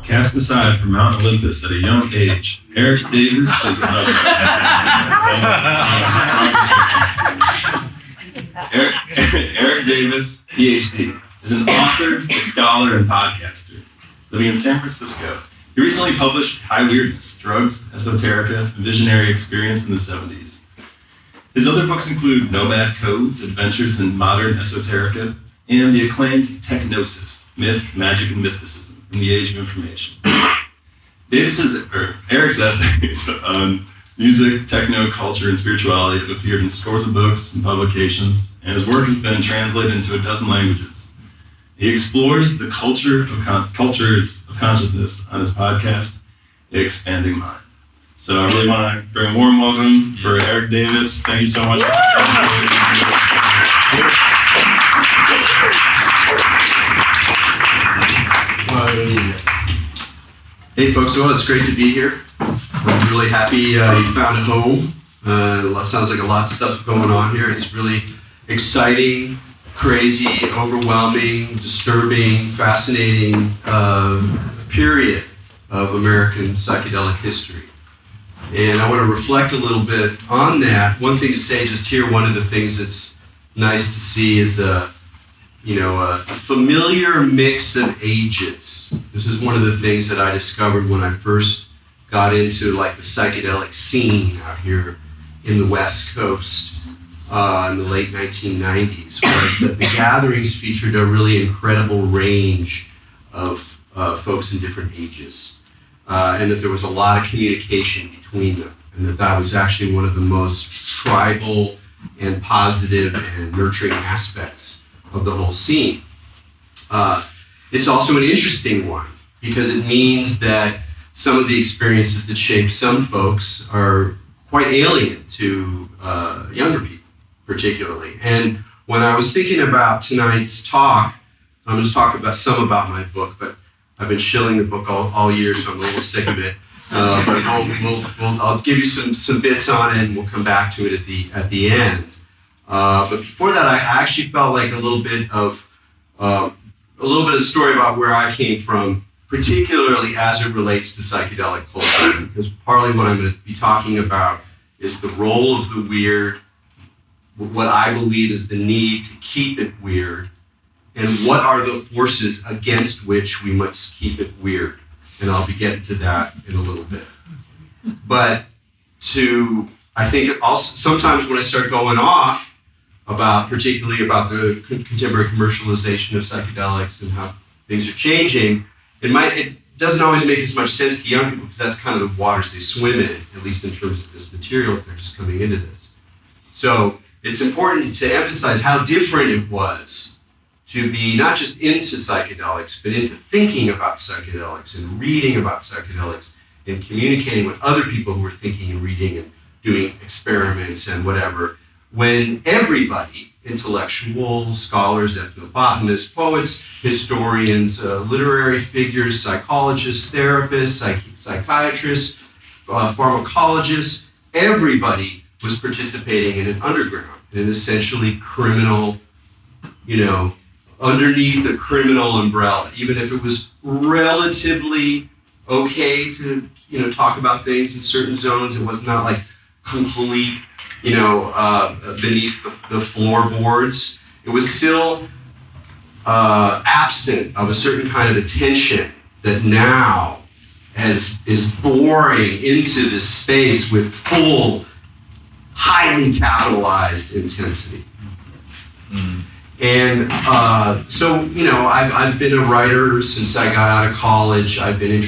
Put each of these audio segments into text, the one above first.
Cast aside from Mount Olympus at a young age, Eric Davis is Eric Davis, PhD, is an author, a scholar, and podcaster living in San Francisco. He recently published High Weirdness, Drugs, Esoterica, and Visionary Experience in the 70s. His other books include Nomad Codes, Adventures in Modern Esoterica, and the acclaimed Technosis, Myth, Magic, and Mysticism in the Age of Information. Eric's essays on music, techno, culture, and spirituality have appeared in scores of books and publications, and his work has been translated into a dozen languages. He explores the cultures of consciousness on his podcast, The Expanding Mind. So I really want to bring a warm welcome for Eric Davis. Thank you so much. Hey folks, well, it's great to be here. I'm really happy you found a home. Sounds like a lot of stuff going on here. It's really exciting, crazy, overwhelming, disturbing, fascinating period of American psychedelic history. And I want to reflect a little bit on that. One thing to say just here, one of the things that's nice to see is a familiar mix of ages. This is one of the things that I discovered when I first got into like the psychedelic scene out here in the West Coast in the late 1990s, was that the gatherings featured a really incredible range of folks in different ages, and that there was a lot of communication between them, and that was actually one of the most tribal and positive and nurturing aspects of the whole scene. It's also an interesting one because it means that some of the experiences that shape some folks are quite alien to younger people, particularly. And when I was thinking about tonight's talk, I'm going to talk about my book, but I've been shilling the book all year, so I'm a little sick of it. But I'll give you some bits on it, and we'll come back to it at the end. But before that, I actually felt like a little bit of story about where I came from, particularly as it relates to psychedelic culture, because partly what I'm going to be talking about is the role of the weird, what I believe is the need to keep it weird, and what are the forces against which we must keep it weird. And I'll be getting to that in a little bit. But I think also sometimes when I start going off particularly about the contemporary commercialization of psychedelics and how things are changing, it doesn't always make as much sense to young people because that's kind of the waters they swim in, at least in terms of this material if they're just coming into this. So it's important to emphasize how different it was to be not just into psychedelics, but into thinking about psychedelics and reading about psychedelics and communicating with other people who are thinking and reading and doing experiments and whatever, when everybody, intellectuals, scholars, ethnobotanists, poets, historians, literary figures, psychologists, therapists, psychiatrists, pharmacologists, everybody was participating in an underground, in an essentially criminal, underneath a criminal umbrella, even if it was relatively okay to, talk about things in certain zones. It was not like complete, beneath the floorboards. It was still absent of a certain kind of attention that now is boring into this space with full, highly capitalized intensity. Mm. And I've been a writer since I got out of college. I've been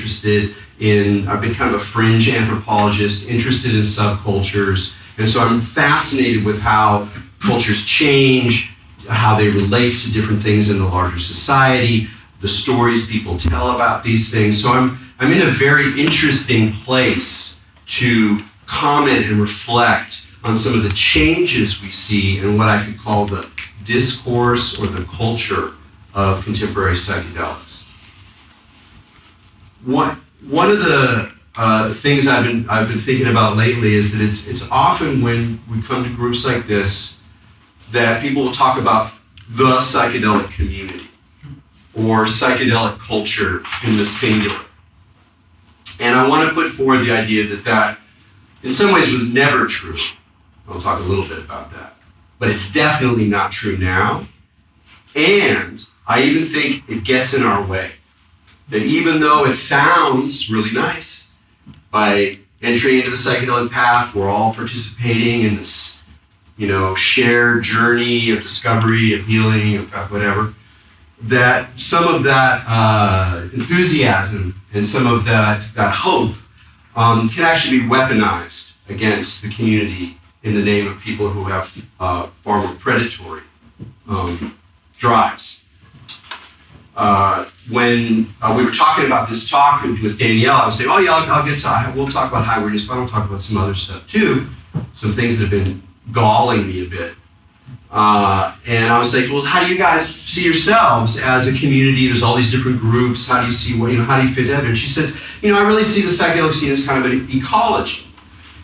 kind of a fringe anthropologist, interested in subcultures. And so I'm fascinated with how cultures change, how they relate to different things in the larger society, the stories people tell about these things. So I'm in a very interesting place to comment and reflect on some of the changes we see in what I could call the discourse or the culture of contemporary psychedelics. One of the things I've been thinking about lately is that it's often when we come to groups like this that people will talk about the psychedelic community or psychedelic culture in the singular. And I want to put forward the idea that in some ways was never true. I'll talk a little bit about that. But it's definitely not true now. And I even think it gets in our way. That even though it sounds really nice, by entering into the psychedelic path, we're all participating in this, shared journey of discovery, of healing, of whatever, that some of that enthusiasm and some of that hope can actually be weaponized against the community in the name of people who have far more predatory drives. When we were talking about this talk with Danielle, I was saying, we'll talk about high weirdness, but I'll talk about some other stuff too, some things that have been galling me a bit. And I was like, well, how do you guys see yourselves as a community? There's all these different groups. How do you see how do you fit together? And she says, I really see the psychedelic scene as kind of an ecology.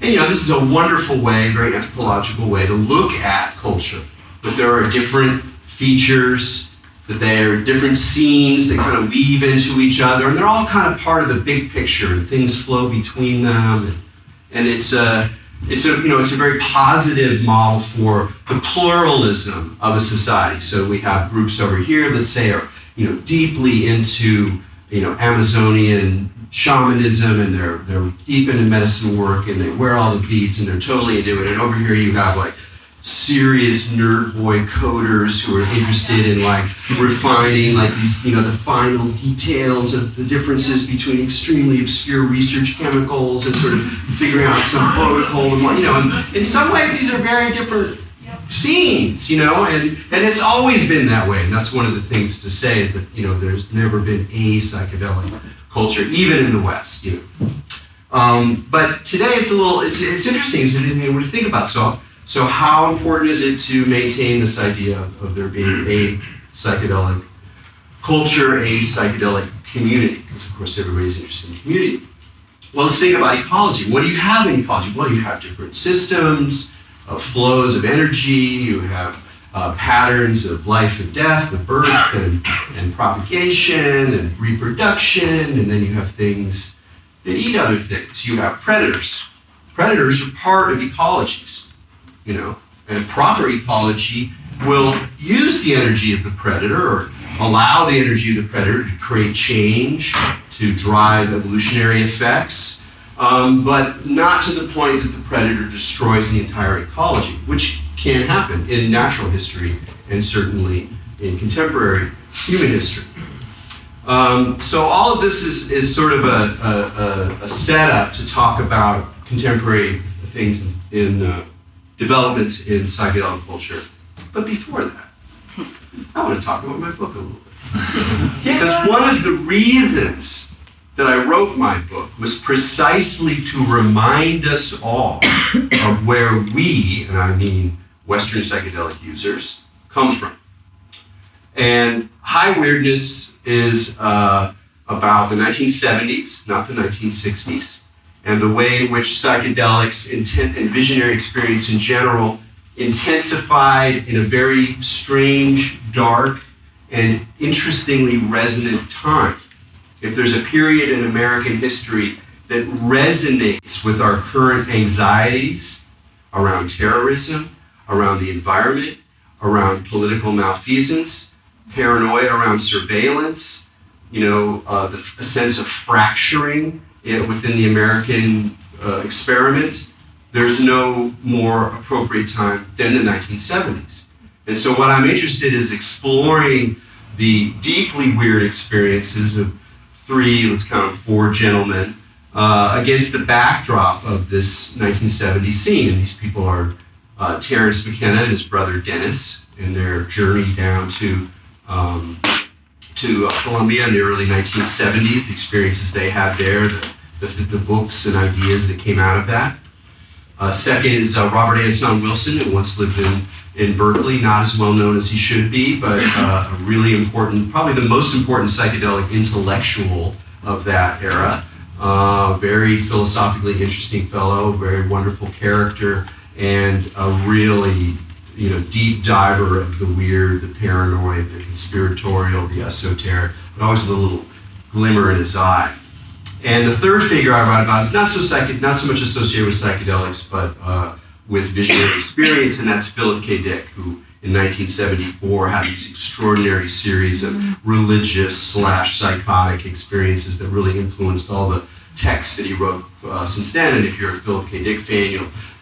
And this is a wonderful way, very anthropological way to look at culture. That there are different features, that there are different scenes that kind of weave into each other, and they're all kind of part of the big picture, and things flow between them. And it's a very positive model for the pluralism of a society. So we have groups over here that say are deeply into Amazonian shamanism, and they're deep into medicine work, and they wear all the beads, and they're totally into it. And over here you have like serious nerd boy coders who are interested in refining these the final details of the differences between extremely obscure research chemicals and sort of figuring out some protocol and in some ways these are very different scenes, and it's always been that way. And that's one of the things to say is that there's never been a psychedelic culture, even in the West, but today it's interesting to think about. So how important is it to maintain this idea of there being a psychedelic culture, a psychedelic community? Because of course everybody's interested in community. Well, let's think about ecology. What do you have in ecology? Well, you have different systems of flows of energy. You have patterns of life and death, of birth and propagation and reproduction. And then you have things that eat other things. You have predators. Predators are part of ecologies. And proper ecology will use the energy of the predator or allow the energy of the predator to create change, to drive evolutionary effects, but not to the point that the predator destroys the entire ecology, which can happen in natural history and certainly in contemporary human history. So all of this is sort of a setup to talk about contemporary things in developments in psychedelic culture. But before that, I want to talk about my book a little bit. Because one of the reasons that I wrote my book was precisely to remind us all of where we, and I mean Western psychedelic users, come from. And high weirdness is about the 1970s, not the 1960s. And the way in which psychedelics and visionary experience in general intensified in a very strange, dark, and interestingly resonant time. If there's a period in American history that resonates with our current anxieties around terrorism, around the environment, around political malfeasance, paranoia around surveillance, a sense of fracturing within the American experiment, there's no more appropriate time than the 1970s. And so what I'm interested in is exploring the deeply weird experiences of let's count them, 4 gentlemen, against the backdrop of this 1970s scene. And these people are Terrence McKenna and his brother Dennis in their journey down to Colombia in the early 1970s, the experiences they had there, the books and ideas that came out of that. Second is Robert Anton Wilson, who once lived in Berkeley, not as well known as he should be, but a really important, probably the most important psychedelic intellectual of that era. very philosophically interesting fellow, very wonderful character, and a really, deep diver of the weird, the paranoid, the conspiratorial, the esoteric, but always with a little glimmer in his eye. And the third figure I write about is not so much associated with psychedelics, but with visionary experience, and that's Philip K. Dick, who in 1974 had this extraordinary series of religious/psychotic experiences that really influenced all the texts that he wrote since then. And if you're a Philip K. Dick fan,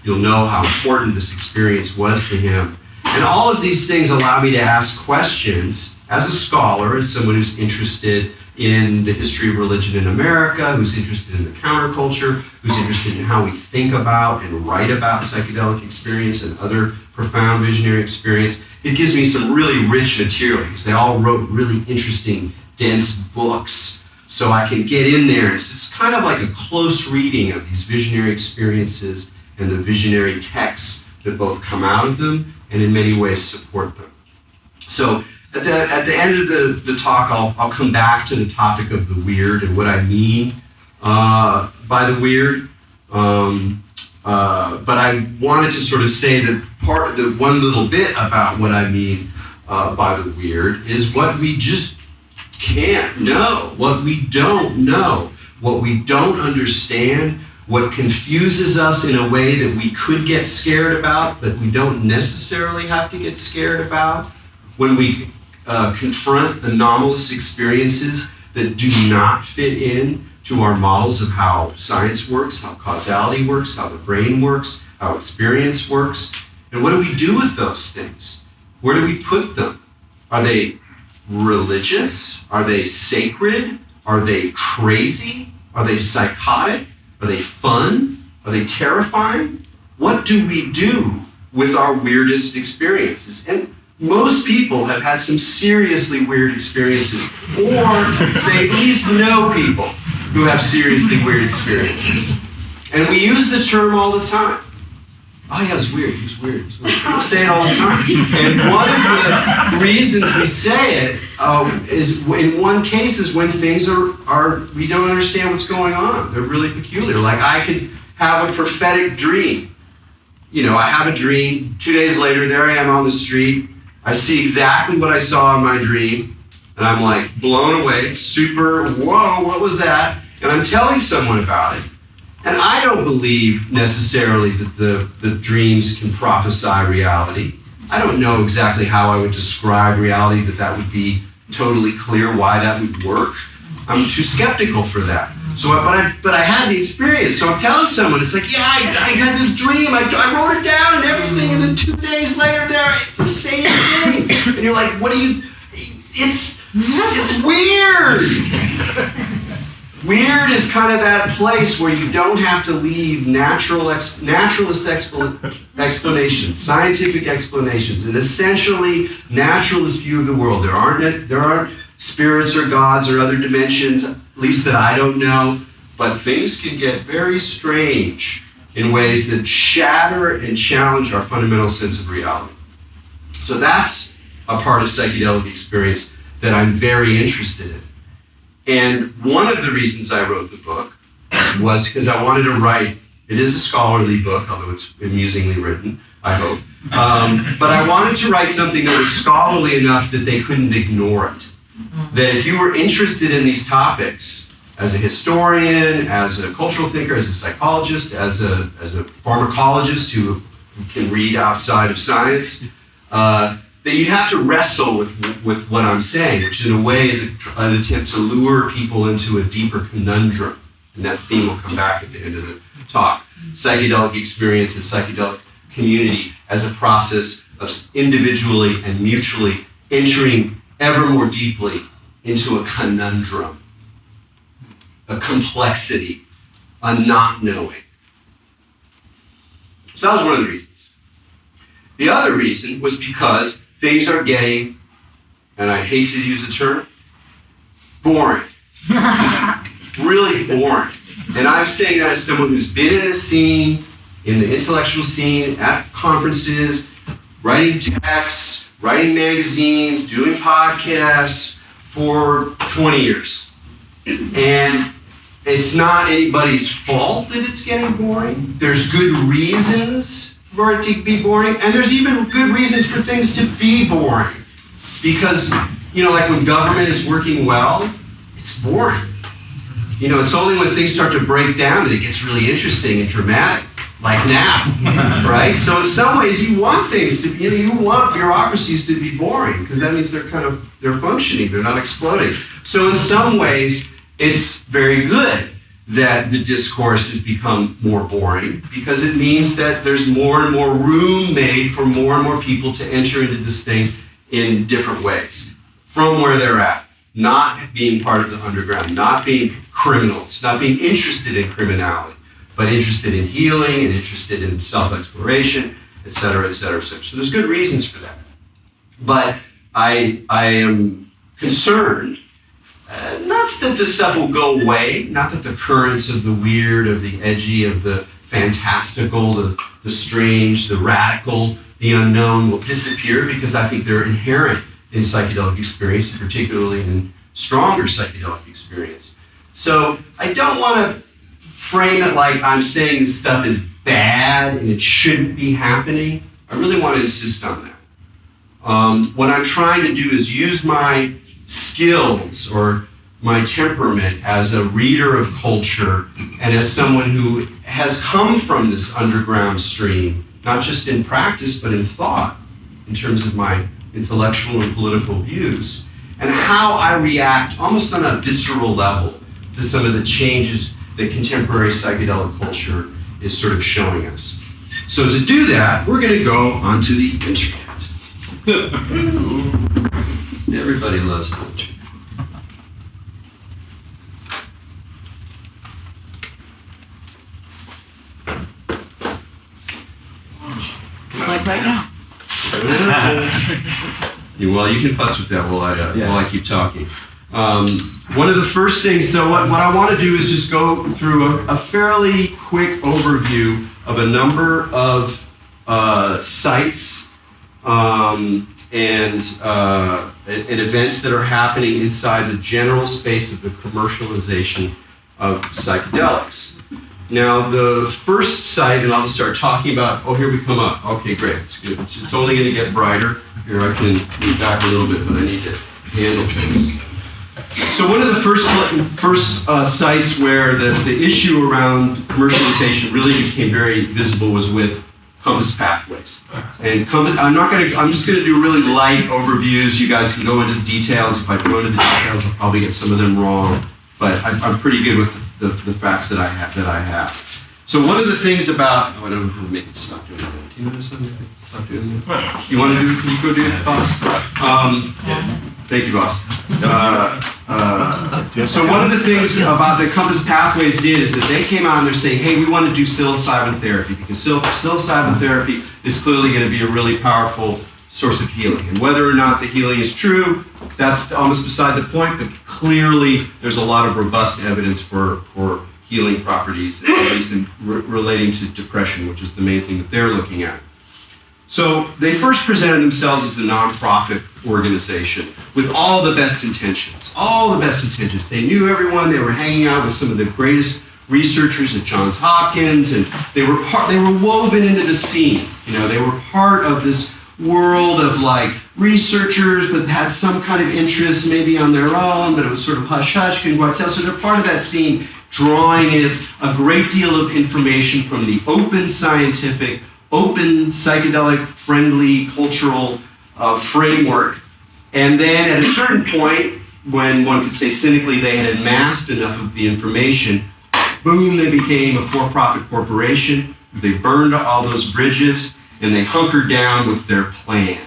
you'll know how important this experience was to him. And all of these things allow me to ask questions as a scholar, as someone who's interested in the history of religion in America, who's interested in the counterculture, who's interested in how we think about and write about psychedelic experience and other profound visionary experience. It gives me some really rich material because they all wrote really interesting, dense books. So I can get in there. It's kind of like a close reading of these visionary experiences and the visionary texts that both come out of them and in many ways support them. So at the end of the talk, I'll come back to the topic of the weird and what I mean by the weird. But I wanted to sort of say that one little bit about what I mean by the weird is what we just can't know, what we don't know, what we don't understand, what confuses us in a way that we could get scared about, but we don't necessarily have to get scared about. When we confront anomalous experiences that do not fit in to our models of how science works, how causality works, how the brain works, how experience works. And what do we do with those things? Where do we put them? Are they religious? Are they sacred? Are they crazy? Are they psychotic? Are they fun? Are they terrifying? What do we do with our weirdest experiences? And most people have had some seriously weird experiences, or they at least know people who have seriously weird experiences. And we use the term all the time. Oh yeah, it was weird, it was weird, it was weird. People say it all the time. And one of the reasons we say it is in one case is when things are we don't understand what's going on. They're really peculiar. Like I could have a prophetic dream. I have a dream, 2 days later, there I am on the street. I see exactly what I saw in my dream, and I'm like blown away, super, whoa, what was that? And I'm telling someone about it. And I don't believe necessarily that the dreams can prophesy reality. I don't know exactly how I would describe reality, that would be totally clear why that would work. I'm too skeptical for that. So, but I had the experience. So I'm telling someone, it's like, yeah, I had this dream. I wrote it down and everything, and then 2 days later, it's the same thing. And you're like, what do you? It's weird. Weird is kind of that place where you don't have to leave naturalist explanations, scientific explanations, an essentially naturalist view of the world. There aren't spirits or gods or other dimensions, at least that I don't know, but things can get very strange in ways that shatter and challenge our fundamental sense of reality. So that's a part of psychedelic experience that I'm very interested in. And one of the reasons I wrote the book was because I wanted to write, it is a scholarly book, although it's amusingly written, I hope, but I wanted to write something that was scholarly enough that they couldn't ignore it. That if you were interested in these topics, as a historian, as a cultural thinker, as a psychologist, as a pharmacologist who can read outside of science, that you'd have to wrestle with what I'm saying, which in a way is an attempt to lure people into a deeper conundrum. And that theme will come back at the end of the talk. Psychedelic experience and psychedelic community as a process of individually and mutually entering ever more deeply into a conundrum, a complexity, a not knowing. So that was one of the reasons. The other reason was because things are getting, and I hate to use the term, boring. Really boring. And I'm saying that as someone who's been in the scene, in the intellectual scene, at conferences, writing texts, writing magazines, doing podcasts for 20 years. And it's not anybody's fault that it's getting boring. There's good reasons for it to be boring, and there's even good reasons for things to be boring. Because, like when government is working well, it's boring. It's only when things start to break down that it gets really interesting and dramatic, like now, right? So in some ways, you want things to be, you want bureaucracies to be boring, because that means they're functioning, they're not exploding. So in some ways, it's very good that the discourse has become more boring, because it means that there's more and more room made for more and more people to enter into this thing in different ways, from where they're at, not being part of the underground, not being criminals, not being interested in criminality, but interested in healing and interested in self-exploration, et cetera, et cetera, et cetera. So there's good reasons for that. But I am concerned, not that this stuff will go away, not that the currents of the weird, of the edgy, of the fantastical, the strange, the radical, the unknown will disappear, because I think they're inherent in psychedelic experience, particularly in stronger psychedelic experience. So I don't want to frame it like I'm saying this stuff is bad and it shouldn't be happening. I really want to insist on that. What I'm trying to do is use my skills or my temperament as a reader of culture and as someone who has come from this underground stream, not just in practice, but in thought, in terms of my intellectual and political views, and how I react almost on a visceral level to some of the changes that contemporary psychedelic culture is sort of showing us. So to do that, we're going to go onto the internet. Everybody loves the internet. Like right now. Well, you can fuss with that while I keep talking. One of the first things, so what I want to do is just go through a fairly quick overview of a number of sites and events that are happening inside the general space of the commercialization of psychedelics. Now, the first site, and I'll just start talking about, here we come up. Okay, great, it's good. It's only going to get brighter. Here, I can move back a little bit, but I need to handle things. So one of the first sites where the issue around commercialization really became very visible was with Compass Pathways. And I'm just going to do really light overviews. You guys can go into the details. If I go into the details, I'll probably get some of them wrong. But I'm pretty good with the facts that I have. So one of the things about, I don't know how to make it stop doing that. Do you know something? Stop doing that? You want to do? Can you go do it, boss? Thank you, boss. So one of the things about the Compass Pathways did is that they came out and they're saying, hey, we want to do psilocybin therapy, because psilocybin therapy is clearly going to be a really powerful source of healing. And whether or not the healing is true, that's almost beside the point, but clearly there's a lot of robust evidence for healing properties, at least relating to depression, which is the main thing that they're looking at. So they first presented themselves as a nonprofit organization with all the best intentions, They knew everyone, they were hanging out with some of the greatest researchers at Johns Hopkins, and they were woven into the scene. They were part of this world of like researchers, but had some kind of interest maybe on their own, but it was sort of hush-hush, couldn't go out tell. So they're part of that scene, drawing in a great deal of information from the open scientific, open psychedelic-friendly cultural framework. And then at a certain point, when one could say cynically they had amassed enough of the information, boom, they became a for-profit corporation. They burned all those bridges, and they hunkered down with their plan.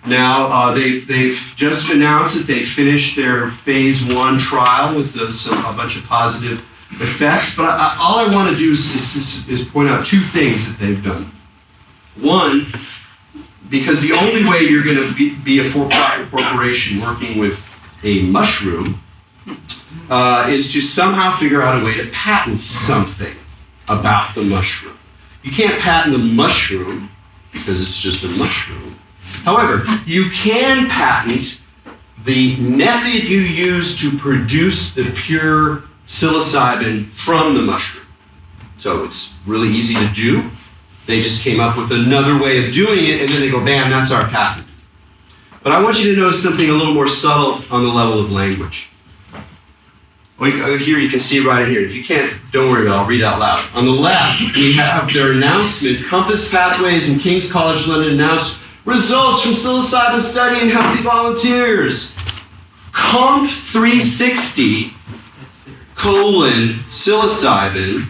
Now, they've just announced that they finished their phase 1 trial with a bunch of positive effects, but all I want to do is point out two things that they've done. One, because the only way you're going to be a for-profit corporation working with a mushroom is to somehow figure out a way to patent something about the mushroom. You can't patent the mushroom because it's just a mushroom. However, you can patent the method you use to produce the pure psilocybin from the mushroom. So it's really easy to do. They just came up with another way of doing it, and then they go, bam, that's our patent. But I want you to notice something a little more subtle on the level of language. Here you can see right in here. If you can't, don't worry about it, I'll read out loud. On the left, we have their announcement, Compass Pathways and King's College London announced results from psilocybin study in healthy volunteers. Comp 360, psilocybin,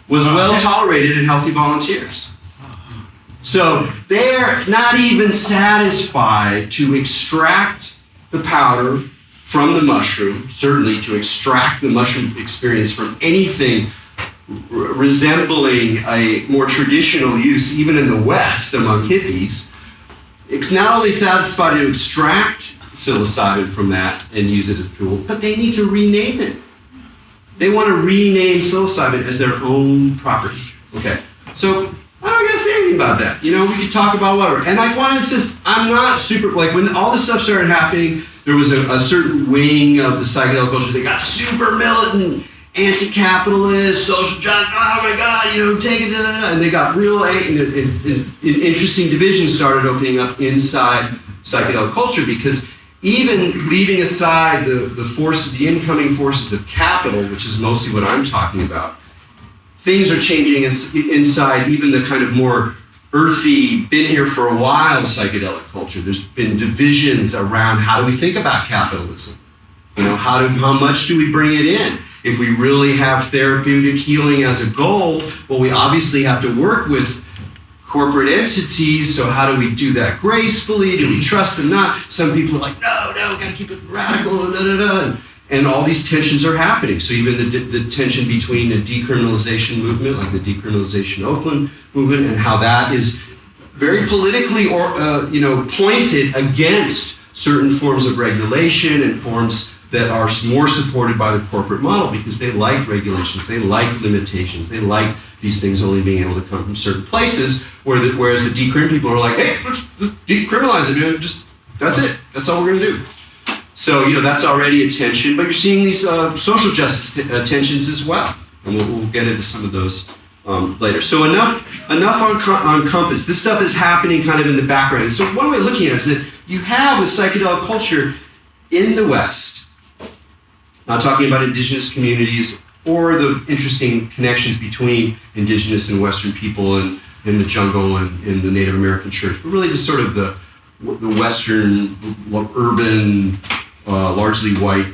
was well tolerated in healthy volunteers. So they're not even satisfied to extract the powder from the mushroom, certainly to extract the mushroom experience from anything resembling a more traditional use, even in the West among hippies. It's not only satisfied to extract psilocybin from that and use it as a tool, but they need to rename it. They want to rename psilocybin as their own property. Okay, so I don't gotta say anything about that. You know, we could talk about whatever. And I want to insist, I'm not super, like when all this stuff started happening, there was a certain wing of the psychedelic culture that got super militant, anti-capitalist, social justice, oh my God, you know, take it, and they got real, and interesting divisions started opening up inside psychedelic culture, because even leaving aside the forces, the incoming forces of capital, which is mostly what I'm talking about, things are changing inside even the kind of more earthy, been here for a while psychedelic culture. There's been divisions around how do we think about capitalism? You know, how much do we bring it in? If we really have therapeutic healing as a goal, well, we obviously have to work with corporate entities, so how do we do that gracefully? Do we trust them not? Some people are like, no, gotta keep it radical, and all these tensions are happening. So even the tension between the decriminalization movement, like the decriminalization Oakland movement, and how that is very politically pointed against certain forms of regulation and forms that are more supported by the corporate model, because they like regulations, they like limitations, they like these things only being able to come from certain places, whereas the decrim people are like, hey, let's decriminalize it, dude. That's it. That's all we're gonna do. So, you know, that's already a tension, but you're seeing these social justice tensions as well. And we'll get into some of those later. So enough on Compass. This stuff is happening kind of in the background. So one way of looking at it is that you have with psychedelic culture in the West, not talking about indigenous communities or the interesting connections between indigenous and Western people and in the jungle and in the Native American church, but really just sort of the Western, urban, largely white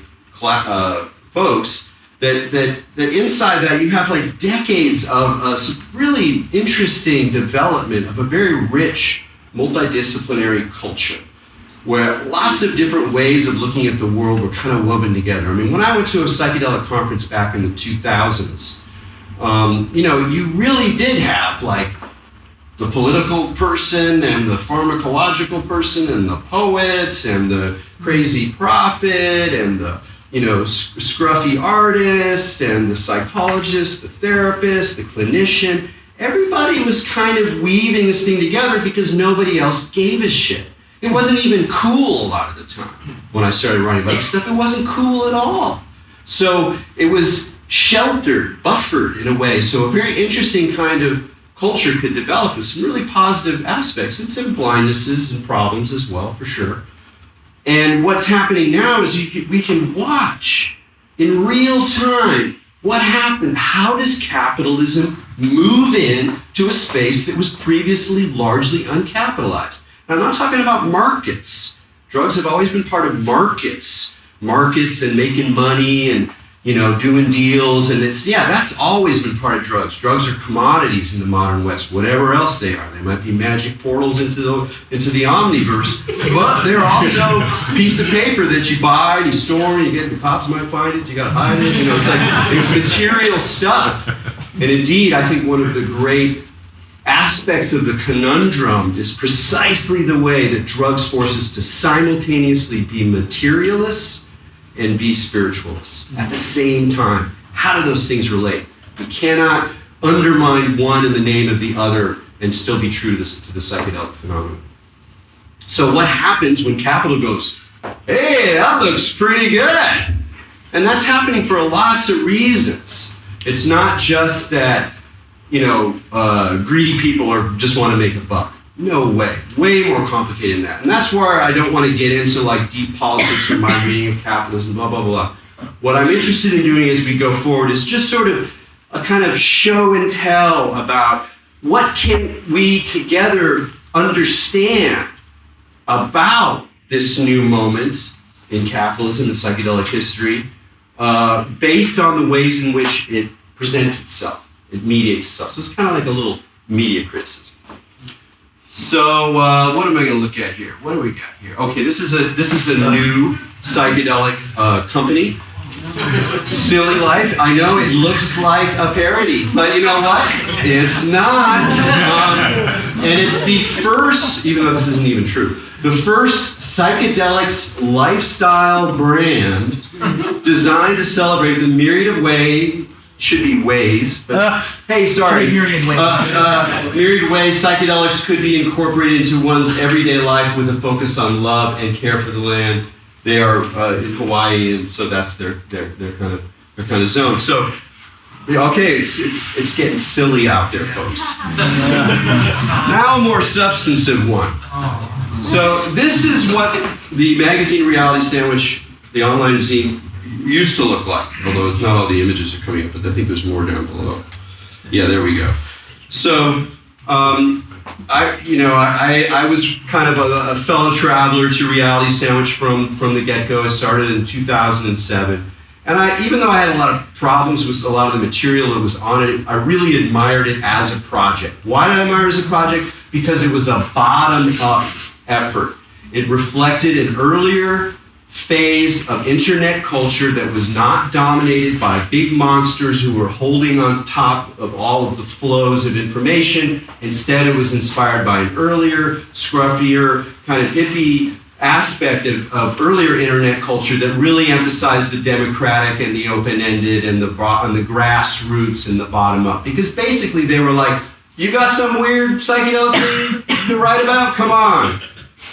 folks, that inside that you have like decades of some really interesting development of a very rich, multidisciplinary culture, where lots of different ways of looking at the world were kind of woven together. I mean, when I went to a psychedelic conference back in the 2000s, you really did have like the political person and the pharmacological person and the poet and the crazy prophet and the scruffy artist and the psychologist, the therapist, the clinician. Everybody was kind of weaving this thing together because nobody else gave a shit. It wasn't even cool a lot of the time. When I started writing about this stuff, it wasn't cool at all. So it was sheltered, buffered in a way. So a very interesting kind of culture could develop with some really positive aspects and some blindnesses and problems as well, for sure. And what's happening now is we can watch in real time what happened. How does capitalism move in to a space that was previously largely uncapitalized? Now, I'm not talking about markets. Drugs have always been part of markets and making money and doing deals, and that's always been part of drugs. Drugs are commodities in the modern West, whatever else they are. They might be magic portals into the omniverse, but they're also a piece of paper that you buy, you store, and the cops might find it, you gotta hide it. It's material stuff. And indeed, I think one of the great aspects of the conundrum is precisely the way that drugs force us to simultaneously be materialists and be spiritualists at the same time. How do those things relate? We cannot undermine one in the name of the other and still be true to the psychedelic phenomenon. So what happens when capital goes, hey, that looks pretty good? And that's happening for lots of reasons. It's not just that, greedy people just want to make a buck. No way. Way more complicated than that. And that's where I don't want to get into like deep politics in my reading of capitalism, blah, blah, blah. What I'm interested in doing as we go forward is just sort of a kind of show and tell about what can we together understand about this new moment in capitalism and psychedelic history, based on the ways in which it presents itself, it mediates itself. So it's kind of like a little media criticism. So what am I going to look at here? What do we got here? Okay, this is a new psychedelic company. Silly Life. I know it looks like a parody, but you know what? It's not. And it's the first, even though this isn't even true, the first psychedelics lifestyle brand designed to celebrate the myriad of should be ways, but hey, sorry. Myriad ways. Myriad ways psychedelics could be incorporated into one's everyday life with a focus on love and care for the land. They are in Hawaii, and so that's their kind of zone. So, okay, it's getting silly out there, folks. Now a more substantive one. So this is what the magazine Reality Sandwich, the online zine, used to look like. Although not all the images are coming up, but I think there's more down below. Yeah, there we go. So. I was kind of a fellow traveler to Reality Sandwich from the get-go. I started in 2007. And even though I had a lot of problems with a lot of the material that was on it, I really admired it as a project. Why did I admire it as a project? Because it was a bottom-up effort. It reflected an earlier phase of internet culture that was not dominated by big monsters who were holding on top of all of the flows of information. Instead, it was inspired by an earlier, scruffier, kind of hippie aspect of earlier internet culture that really emphasized the democratic and the open-ended and the grassroots and the bottom-up. Because basically they were like, you got some weird psychedelic thing to write about? Come on.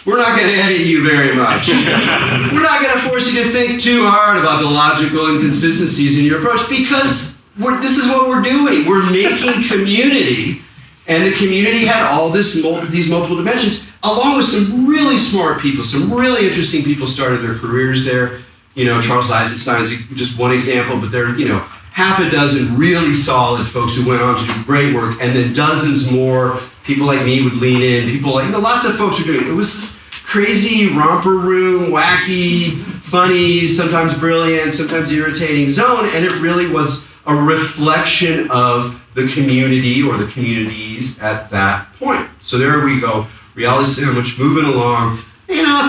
We're not going to edit you very much. We're not going to force you to think too hard about the logical inconsistencies in your approach because this is what we're doing. We're making community, and the community had all these multiple dimensions, along with some really smart people, some really interesting people started their careers there. Charles Eisenstein's just one example, but there are, half a dozen really solid folks who went on to do great work, and then dozens more. People like me would lean in. People like, lots of folks are doing it. It was this crazy romper room, wacky, funny, sometimes brilliant, sometimes irritating zone, and it really was a reflection of the community or the communities at that point. So there we go, Reality Sandwich moving along.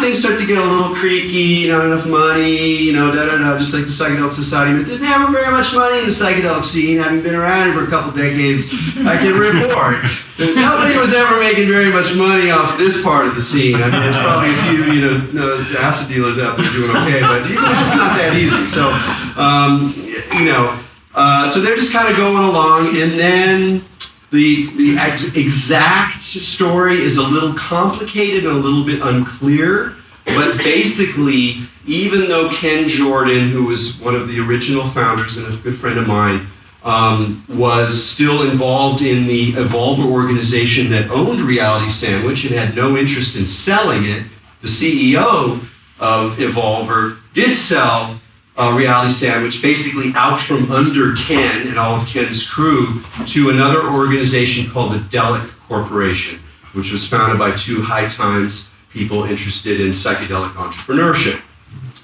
Things start to get a little creaky, not enough money, just like the Psychedelic Society. But there's never very much money in the psychedelic scene. Having been around it for a couple decades, I can report that nobody was ever making very much money off this part of the scene. I mean, there's probably a few, acid dealers out there doing okay, but that's not that easy. So, so they're just kind of going along, and then the exact story is a little complicated and a little bit unclear, but basically, even though Ken Jordan, who was one of the original founders and a good friend of mine, was still involved in the Evolver organization that owned Reality Sandwich and had no interest in selling it, the CEO of Evolver did sell Reality Sandwich basically out from under Ken and all of Ken's crew to another organization called the Delic Corporation, which was founded by two high times people interested in psychedelic entrepreneurship.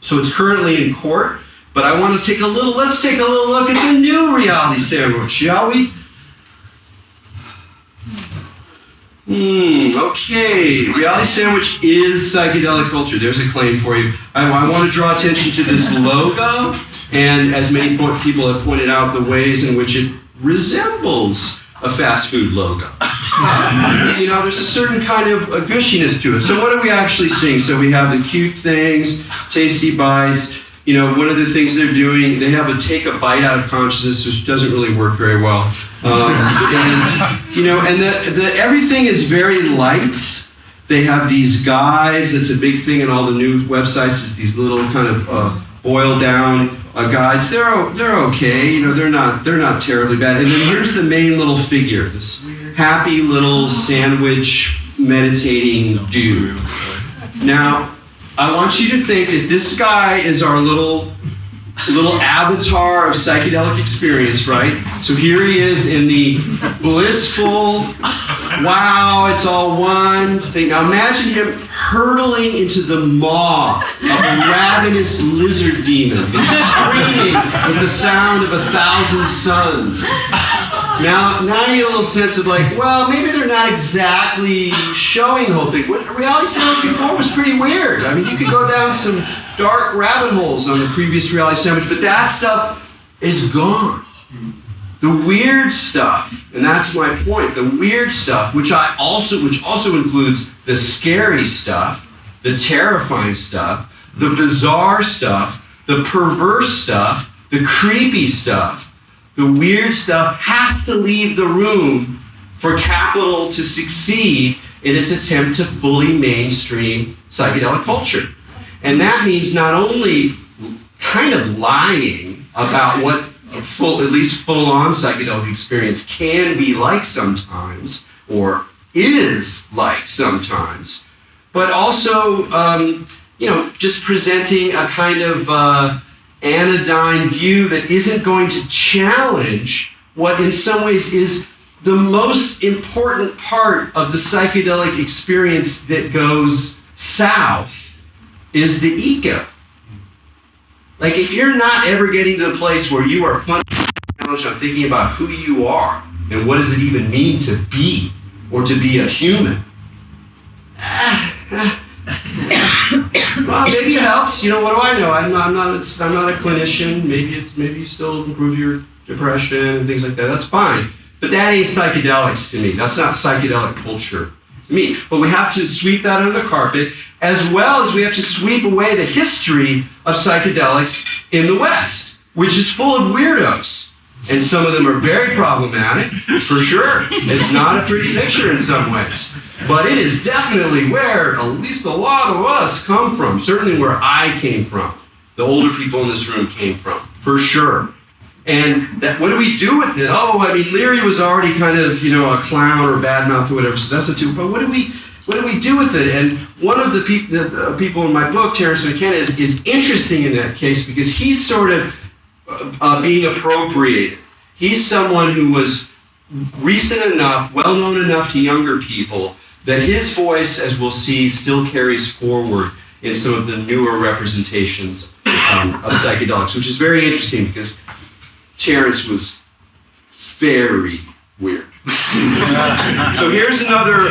So it's currently in court, but I want to let's take a little look at the new Reality Sandwich, shall we? Okay, Reality Sandwich is psychedelic culture. There's a claim for you. I want to draw attention to this logo, and as many people have pointed out, the ways in which it resembles a fast food logo. There's a certain kind of a gushiness to it. So what are we actually seeing? So we have the cute things, tasty bites. One of the things they're doing, they have a take a bite out of consciousness, which doesn't really work very well. Everything is very light. They have these guides. It's a big thing in all the new websites. Is these little kind of boiled down guides. They're okay. You know, they're not terribly bad. And then here's the main little figure, this happy little sandwich meditating dude. Now, I want you to think that this guy is our little avatar of psychedelic experience, right? So here he is in the blissful, wow, it's all one thing. Now imagine him hurtling into the maw of a ravenous lizard demon, screaming with the sound of 1,000 suns. Now you get a little sense of like, well, maybe they're not exactly showing the whole thing. What reality sandwich before was pretty weird. I mean, you could go down some dark rabbit holes on the previous reality sandwich, but that stuff is gone. The weird stuff, and that's my point, the weird stuff, which also includes the scary stuff, the terrifying stuff, the bizarre stuff, the perverse stuff, the creepy stuff, the weird stuff has to leave the room for capital to succeed in its attempt to fully mainstream psychedelic culture. And that means not only kind of lying about what at least full-on psychedelic experience can be like sometimes, or is like sometimes, but also, just presenting a kind of anodyne view that isn't going to challenge what in some ways is the most important part of the psychedelic experience that goes south is the ego. Like if you're not ever getting to the place where you are fundamentally challenged on thinking about who you are and what does it even mean to be or to be a human, well, maybe it helps. You know, what do I know? I'm not a clinician. Maybe you still improve your depression and things like that. That's fine. But that ain't psychedelics to me. That's not psychedelic culture to me. But we have to sweep that under the carpet, as well as we have to sweep away the history of psychedelics in the West, which is full of weirdos. And some of them are very problematic, for sure. It's not a pretty picture in some ways. But it is definitely where at least a lot of us come from. Certainly where I came from. The older people in this room came from, for sure. And what do we do with it? Oh, I mean, Leary was already kind of, a clown or badmouth or whatever, so that's not too, but what do we do with it? And one of the people in my book, Terrence McKenna, is interesting in that case because he's sort of being appropriated. He's someone who was recent enough, well-known enough to younger people that his voice, as we'll see, still carries forward in some of the newer representations of psychedelics, which is very interesting because Terrence was very weird. So here's another,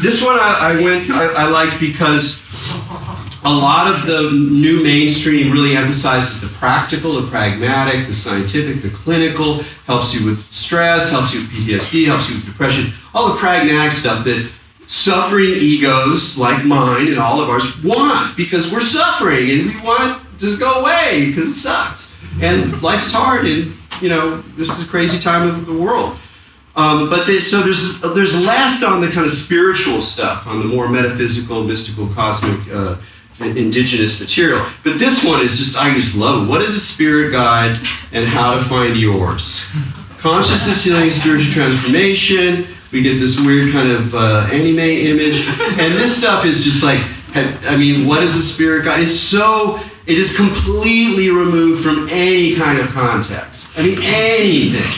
this one I like because a lot of the new mainstream really emphasizes the practical, the pragmatic, the scientific, the clinical, helps you with stress, helps you with PTSD, helps you with depression, all the pragmatic stuff that suffering egos like mine and all of ours want because we're suffering and we want it to go away because it sucks. And life is hard and, this is a crazy time of the world. So there's less on the kind of spiritual stuff, on the more metaphysical, mystical, cosmic, indigenous material. But this one is I just love it. What is a spirit guide and how to find yours? Consciousness healing, spiritual transformation. We get this weird kind of anime image. And this stuff is just like, what is a spirit guide? It is completely removed from any kind of context. Anything.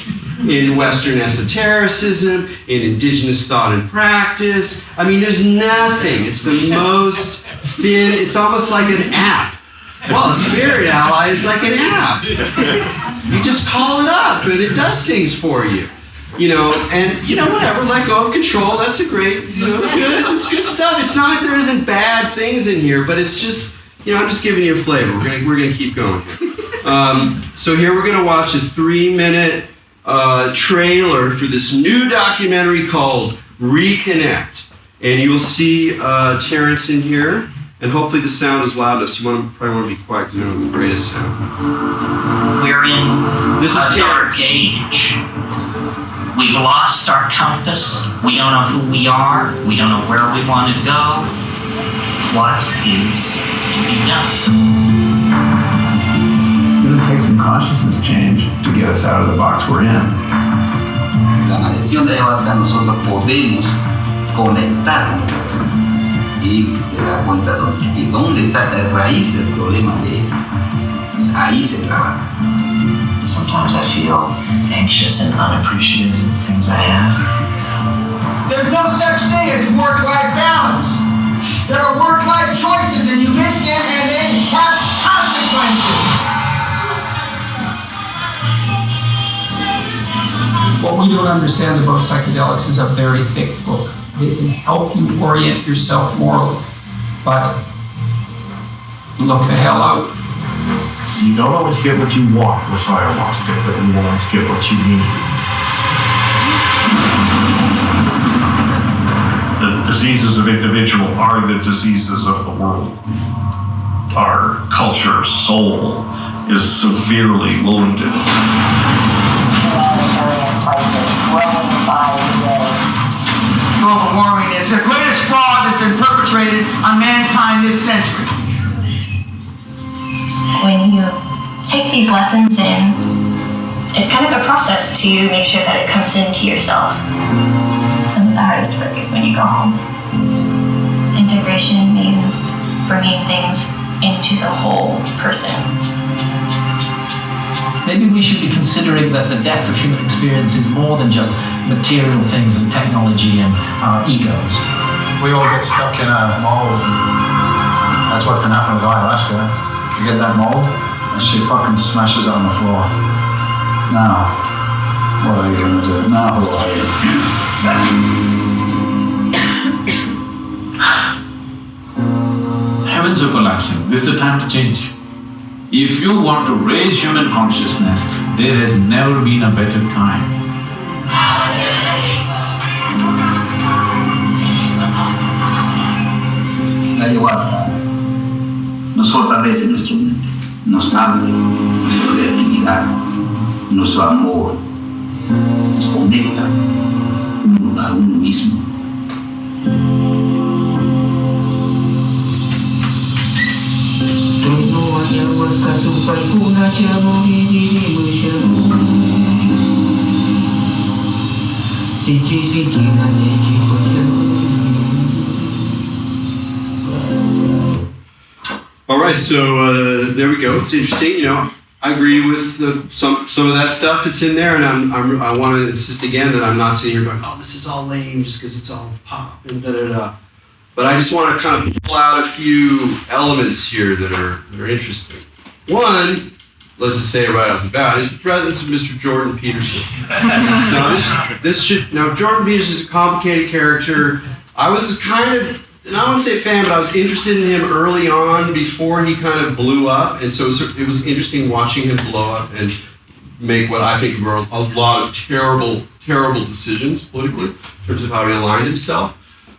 In Western esotericism, in indigenous thought and practice. There's nothing. It's the most thin, it's almost like an app. Well, a spirit ally is like an app. You just call it up and it does things for you. Whatever, let go of control. That's a great, it's good stuff. It's not like there isn't bad things in here, but it's just, I'm just giving you a flavor. We're gonna keep going here. So here we're gonna watch a 3-minute trailer for this new documentary called Reconnect. And you'll see Terrence in here, and hopefully the sound is loud enough, so you probably want to be quiet because you don't have the greatest sound. We're in This is a dark Terrence. age. We've lost our compass. We don't know who we are. We don't know where we want to go. What is to be done? take some consciousness change to get us out of the box we're in. La adhesión de ayahuasca nosotros podemos conectar con esa persona y te das cuenta de dónde está la raíz del problema de ella. Pues ahí se trabaja. Sometimes I feel anxious and unappreciated in the things I have. There's no such thing as work-life balance. There are work-life choices and you make them and they have consequences. What we don't understand about psychedelics is a very thick book. They can help you orient yourself morally, but look the hell out. You don't always get what you want with ayahuasca, but you always get what you need. The diseases of individual are the diseases of the world. Our culture, soul, is severely wounded. Humanitarian crisis growing by the day. Global warming is the greatest fraud that's been perpetrated on mankind this century. When you take these lessons in, it's kind of a process to make sure that it comes into yourself. Some of the hardest work is when you go home. Integration means bringing things into the whole person. Maybe we should be considering that the depth of human experience is more than just material things and technology and our egos. We all get stuck in a mold. That's what can happen with ayahuasca. You get that mold, and she fucking smashes it on the floor. Now, what are you gonna do? Now, who are you? Heavens are collapsing. This is the time to change. If you want to raise human consciousness, there has never been a better time. La ayahuasca nos fortalece nuestra mente, nos abre nuestra creatividad, nuestro amor, nos conecta uno a uno mismo. All right, so there we go. It's interesting. You know, I agree with some of that stuff that's in there, and I want to insist again that I'm not sitting here going, oh, this is all lame just because it's all pop and da da da. But I just want to kind of pull out a few elements here that are interesting. One, let's just say it right off the bat, is the presence of Mr. Jordan Peterson. Now, Jordan Peterson is a complicated character. I was kind of, and I wouldn't say fan, but I was interested in him early on before he kind of blew up, and so it was interesting watching him blow up and make what I think were a lot of terrible decisions politically in terms of how he aligned himself.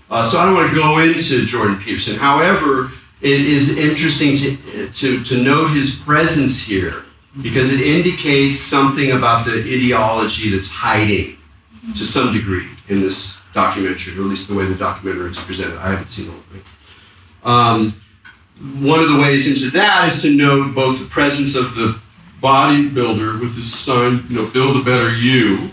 So I don't want to go into Jordan Peterson. However, it is interesting to note his presence here because it indicates something about the ideology that's hiding to some degree in this documentary, or at least the way the documentary is presented. I haven't seen the whole thing. One of the ways into that is to note both the presence of the bodybuilder with his sign, build a better you,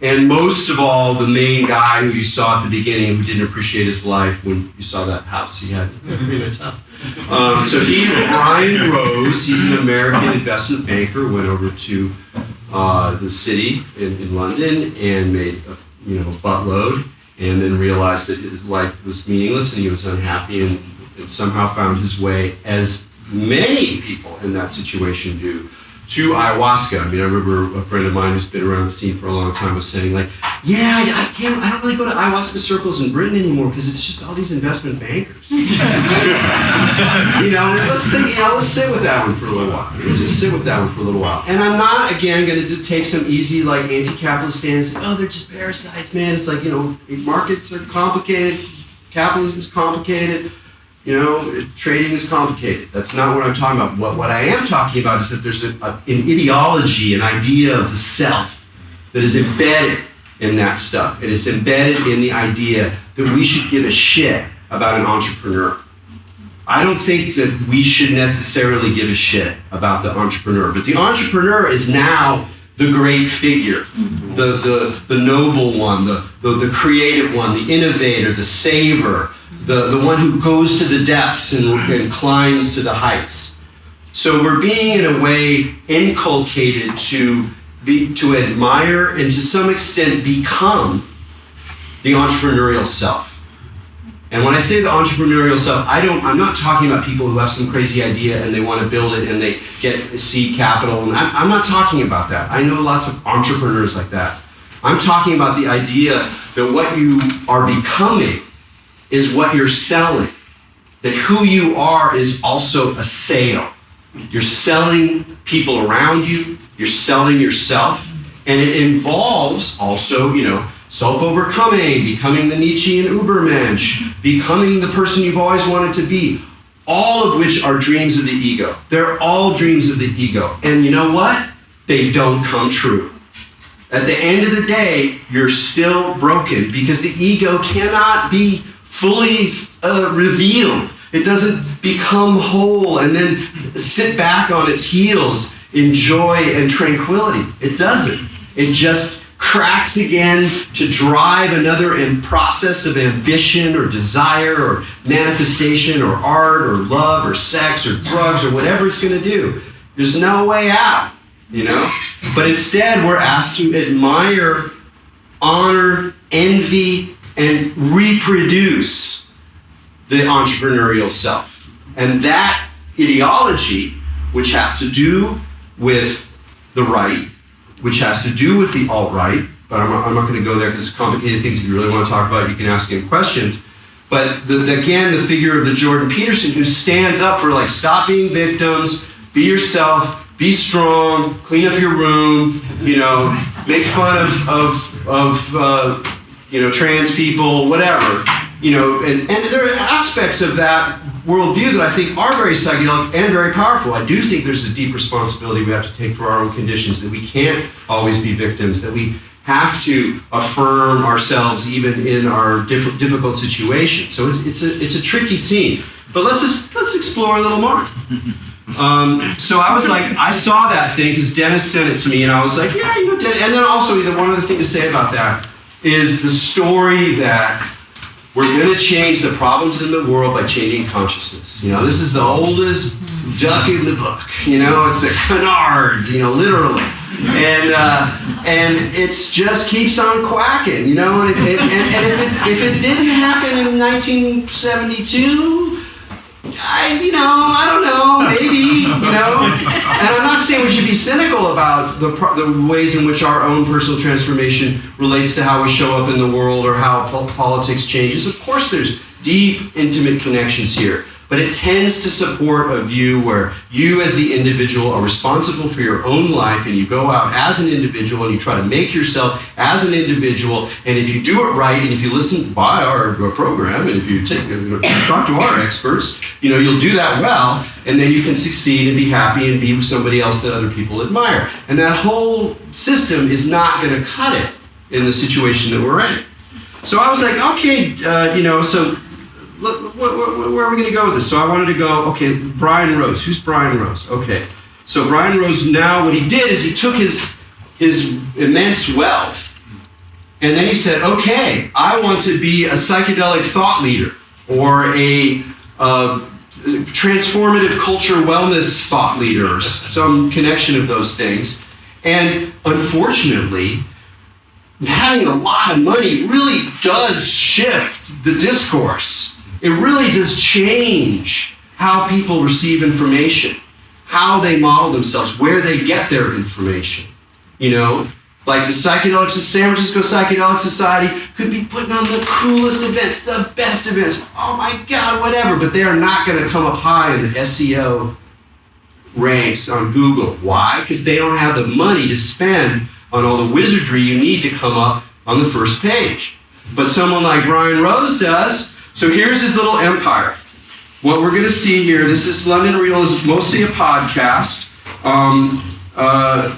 and most of all, the main guy who you saw at the beginning who didn't appreciate his life when you saw that house he had. Pretty nice house. So he's Brian Rose. He's an American investment banker, went over to the city in London and made a buttload, and then realized that his life was meaningless and he was unhappy and somehow found his way, as many people in that situation do, to ayahuasca. I mean, I remember a friend of mine who's been around the scene for a long time was saying, like, yeah, I don't really go to ayahuasca circles in Britain anymore because it's just all these investment bankers. Let's sit with that one for a little while. Just sit with that one for a little while. And I'm not, again, going to just take some easy, like, anti-capitalist stance. Oh, they're just parasites, man. It's like, markets are complicated. Capitalism is complicated. Trading is complicated. That's not what I'm talking about. What I am talking about is that there's an ideology, an idea of the self that is embedded in that stuff. It is embedded in the idea that we should give a shit about an entrepreneur. I don't think that we should necessarily give a shit about the entrepreneur, but the entrepreneur is now the great figure, the noble one, the creative one, the innovator, the saver, the one who goes to the depths and climbs to the heights. So we're being, in a way, inculcated to admire and to some extent become the entrepreneurial self. And when I say the entrepreneurial self, I'm not talking about people who have some crazy idea and they want to build it and they get seed capital. And I'm not talking about that. I know lots of entrepreneurs like that. I'm talking about the idea that what you are becoming is what you're selling. That who you are is also a sale. You're selling people around you, you're selling yourself, and it involves also, self-overcoming, becoming the Nietzschean Übermensch, becoming the person you've always wanted to be, all of which are dreams of the ego. They're all dreams of the ego. And you know what? They don't come true. At the end of the day, you're still broken because the ego cannot be fully revealed. It doesn't become whole and then sit back on its heels in joy and tranquility. It doesn't. It just cracks again to drive another process of ambition or desire or manifestation or art or love or sex or drugs or whatever it's going to do. There's no way out, But instead, we're asked to admire, honor, envy, and reproduce the entrepreneurial self. And that ideology, which has to do with the right, which has to do with the alt-right, but I'm not going to go there because it's complicated things. If you really want to talk about it, you can ask him questions. But again, the figure of the Jordan Peterson who stands up for stop being victims, be yourself, be strong, clean up your room, make fun of trans people, whatever. And there are aspects of that worldview that I think are very psychedelic and very powerful. I do think there's a deep responsibility we have to take for our own conditions, that we can't always be victims, that we have to affirm ourselves even in our difficult situations. So it's a tricky scene. But let's explore a little more. So I was I saw that thing because Dennis sent it to me, and I was like, yeah, Dennis. And then also, one other thing to say about that is the story that we're going to change the problems in the world by changing consciousness. This is the oldest duck in the book. It's a canard, literally. And it just keeps on quacking, And if it didn't happen in 1972, I don't know, maybe, And I'm not saying we should be cynical about the ways in which our own personal transformation relates to how we show up in the world or how politics changes. Of course, there's deep, intimate connections here. But it tends to support a view where you as the individual are responsible for your own life, and you go out as an individual and you try to make yourself as an individual. And if you do it right, and if you listen by our program, and if you talk to our experts, you'll do that well, and then you can succeed and be happy and be somebody else that other people admire. And that whole system is not going to cut it in the situation that we're in. So I was like, okay, so where are we going to go with this? So I wanted to go, okay, Brian Rose. Who's Brian Rose? Okay. So Brian Rose, now what he did is he took his immense wealth, and then he said, okay, I want to be a psychedelic thought leader or a transformative culture wellness thought leader or some connection of those things. And unfortunately, having a lot of money really does shift the discourse. It really does change how people receive information, how they model themselves, where they get their information. Like the Psychedelics, the San Francisco Psychedelic Society could be putting on the coolest events, the best events, oh my God, whatever, but they are not going to come up high in the SEO ranks on Google. Why? Because they don't have the money to spend on all the wizardry you need to come up on the first page. But someone like Brian Rose does. So here's his little empire. What we're going to see here, this is London Real, is mostly a podcast.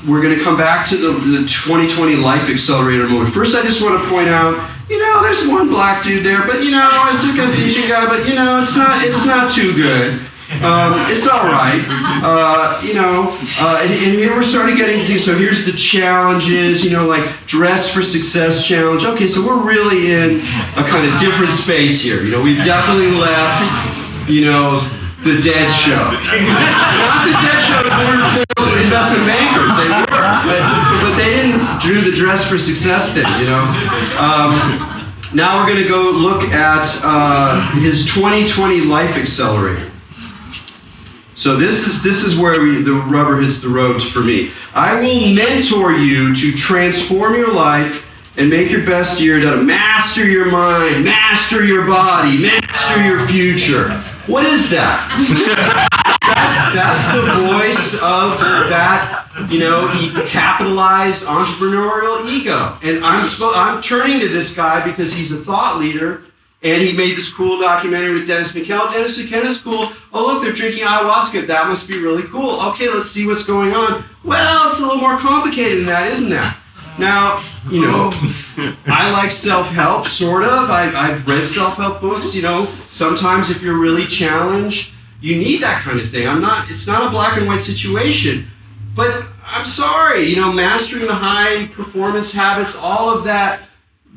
We're going to come back to the 2020 Life Accelerator moment. First, I just want to point out, there's one black dude there, but it's a good Asian guy, but it's not too good. It's all right. And here we're starting getting things. So here's the challenges, like dress for success challenge. Okay, so we're really in a kind of different space here. We've definitely left, the Dead Show. Not the Dead Show weren't investment bankers, they were, but they didn't do the dress for success thing, Now we're going to go look at his 2020 Life Accelerator. So this is where the rubber hits the road for me. I will mentor you to transform your life and make your best year to master your mind, master your body, master your future. What is that? That's the voice of that, capitalized entrepreneurial ego. And I'm turning to this guy because he's a thought leader, and he made this cool documentary with Dennis McKenna. Dennis McKenna's cool. Oh, look, they're drinking ayahuasca. That must be really cool. Okay, let's see what's going on. Well, it's a little more complicated than that, isn't that? Now, I like self-help, sort of. I've read self-help books, Sometimes if you're really challenged, you need that kind of thing. It's not a black and white situation. But I'm sorry, mastering the high performance habits, all of that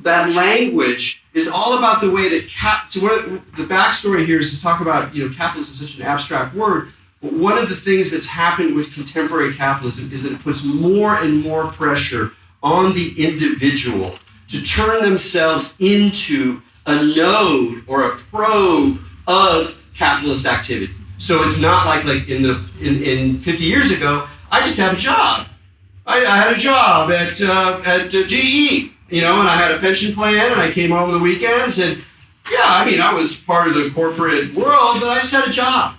language is all about the way that the backstory here is to talk about, capitalism is such an abstract word. But one of the things that's happened with contemporary capitalism is that it puts more and more pressure on the individual to turn themselves into a node or a probe of capitalist activity. So it's not like in 50 years ago, I just have a job. I had a job at GE, and I had a pension plan, and I came home on the weekends, and I was part of the corporate world, but I just had a job.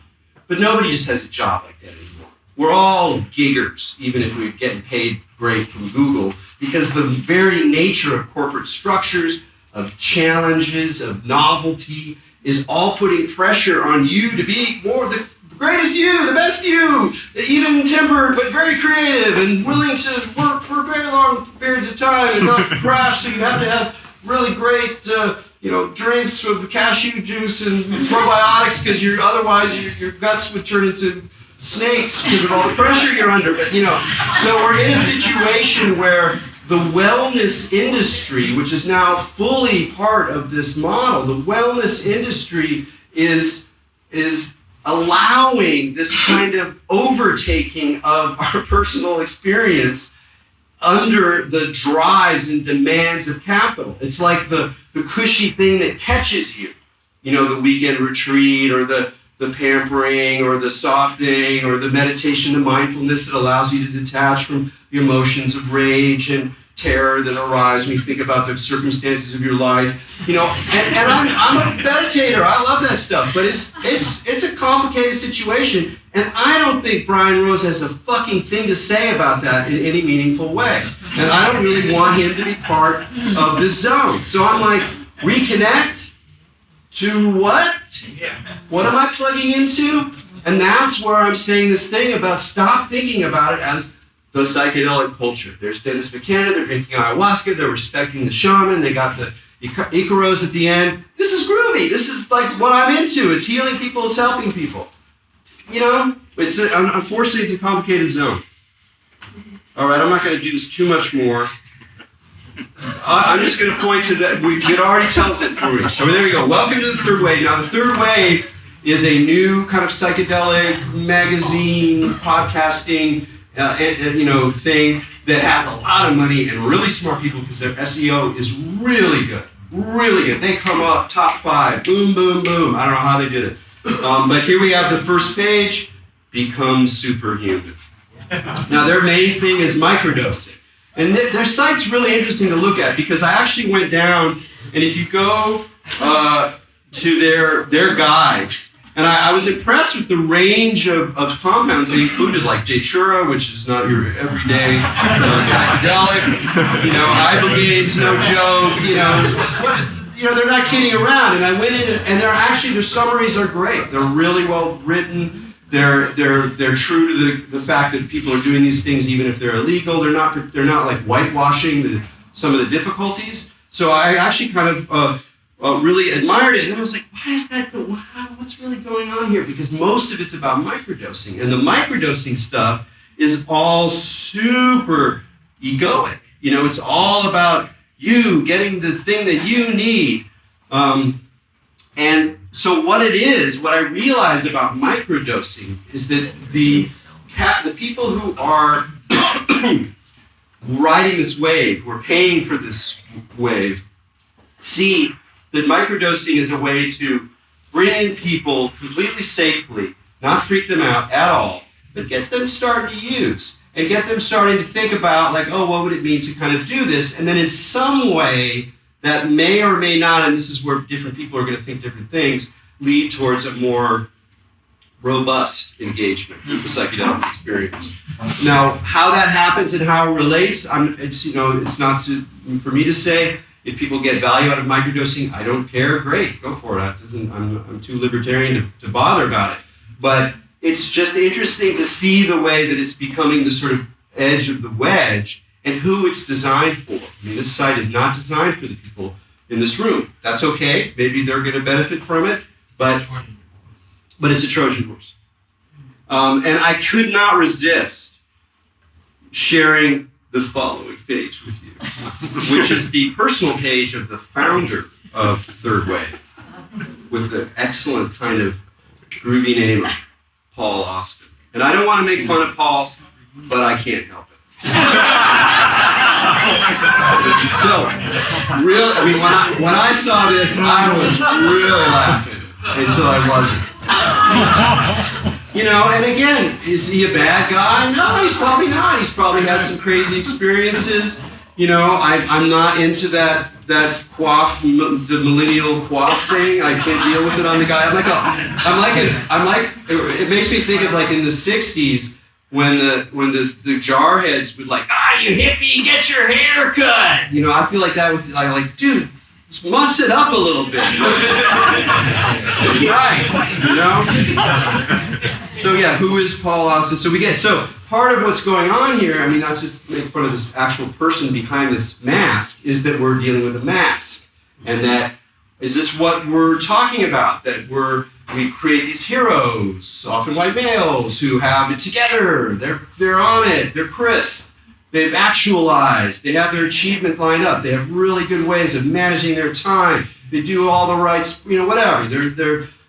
But nobody just has a job like that anymore. We're all giggers, even if we're getting paid great from Google, because the very nature of corporate structures, of challenges, of novelty, is all putting pressure on you to be more the greatest you, the best you, even-tempered but very creative and willing to work for very long periods of time and not crash, so you have to have really great drinks with cashew juice and probiotics because otherwise your guts would turn into snakes because of all the pressure you're under. But so we're in a situation where the wellness industry, which is now fully part of this model, the wellness industry is allowing this kind of overtaking of our personal experience under the drives and demands of capital. It's like the cushy thing that catches you, the weekend retreat or the pampering or the softening or the meditation to mindfulness that allows you to detach from the emotions of rage and terror that arise when you think about the circumstances of your life. And I'm a meditator. I love that stuff, but it's a complicated situation, and I don't think Brian Rose has a fucking thing to say about that in any meaningful way. And I don't really want him to be part of this zone. So I'm like, reconnect? To what? What am I plugging into? And that's where I'm saying this thing about stop thinking about it as the psychedelic culture. There's Dennis McKenna, they're drinking ayahuasca, they're respecting the shaman, they got the ecology at the end. This is groovy. This is like what I'm into. It's healing people, it's helping people. Unfortunately, it's a complicated zone. All right, I'm not going to do this too much more. I'm just going to point to that. It already tells it for me. So there we go. Welcome to the third wave. Now, the third wave is a new kind of psychedelic magazine, podcasting, thing that has a lot of money and really smart people because their SEO is really good. Really good. They come up top 5. Boom, boom, boom. I don't know how they did it. But here we have the first page. Become superhuman. Now, their main thing is microdosing. And their site's really interesting to look at because I actually went down, and if you go to their guides, and I was impressed with the range of compounds they included, like Datura, which is not your everyday psychedelic, Ibogaine's no joke, they're not kidding around. And I went in, and their summaries are great. They're really well written. They're true to the fact that people are doing these things even if they're illegal. They're not like whitewashing some of the difficulties. So I actually kind of really admired it. And then I was like, why is that? What's really going on here? Because most of it's about microdosing. And the microdosing stuff is all super egoic. You know, it's all about you getting the thing that you need. And so what I realized about microdosing is that the people who are riding this wave, who are paying for this wave, see that microdosing is a way to bring in people completely safely, not freak them out at all, but get them starting to use and get them starting to think about like, oh, what would it mean to kind of do this? And then in some way that may or may not, and this is where different people are going to think different things, lead towards a more robust engagement with the psychedelic experience. Now, how that happens and how it relates, it's not for me to say. If people get value out of microdosing, I don't care. Great, go for it. I'm too libertarian to bother about it. But it's just interesting to see the way that it's becoming the sort of edge of the wedge and who it's designed for. I mean, this site is not designed for the people in this room. That's okay. Maybe they're going to benefit from it, but it's a Trojan horse. And I could not resist sharing the following page with you, which is the personal page of the founder of Third Wave, with the excellent kind of groovy name of Paul Austin. And I don't want to make fun of Paul, but I can't help it. So, when I saw this, I was really laughing until I wasn't. You know, and again, is he a bad guy? No, he's probably not. He's probably had some crazy experiences. You know, I'm not into that quaff, the millennial quaff thing. I can't deal with it on the guy. It makes me think of like in the 60s when the jarheads would like, you hippie, get your hair cut. You know, I feel like that was like, dude, let's muss it up a little bit. Nice, you know? So yeah, who is Paul Austin? So part of what's going on here, I mean, not just make fun of this actual person behind this mask, is that we're dealing with a mask. And that, is this what we're talking about? That we create these heroes, often white males, who have it together. They're on it, they're crisp. They've actualized, they have their achievement lined up. They have really good ways of managing their time. They do all the right, you know, whatever.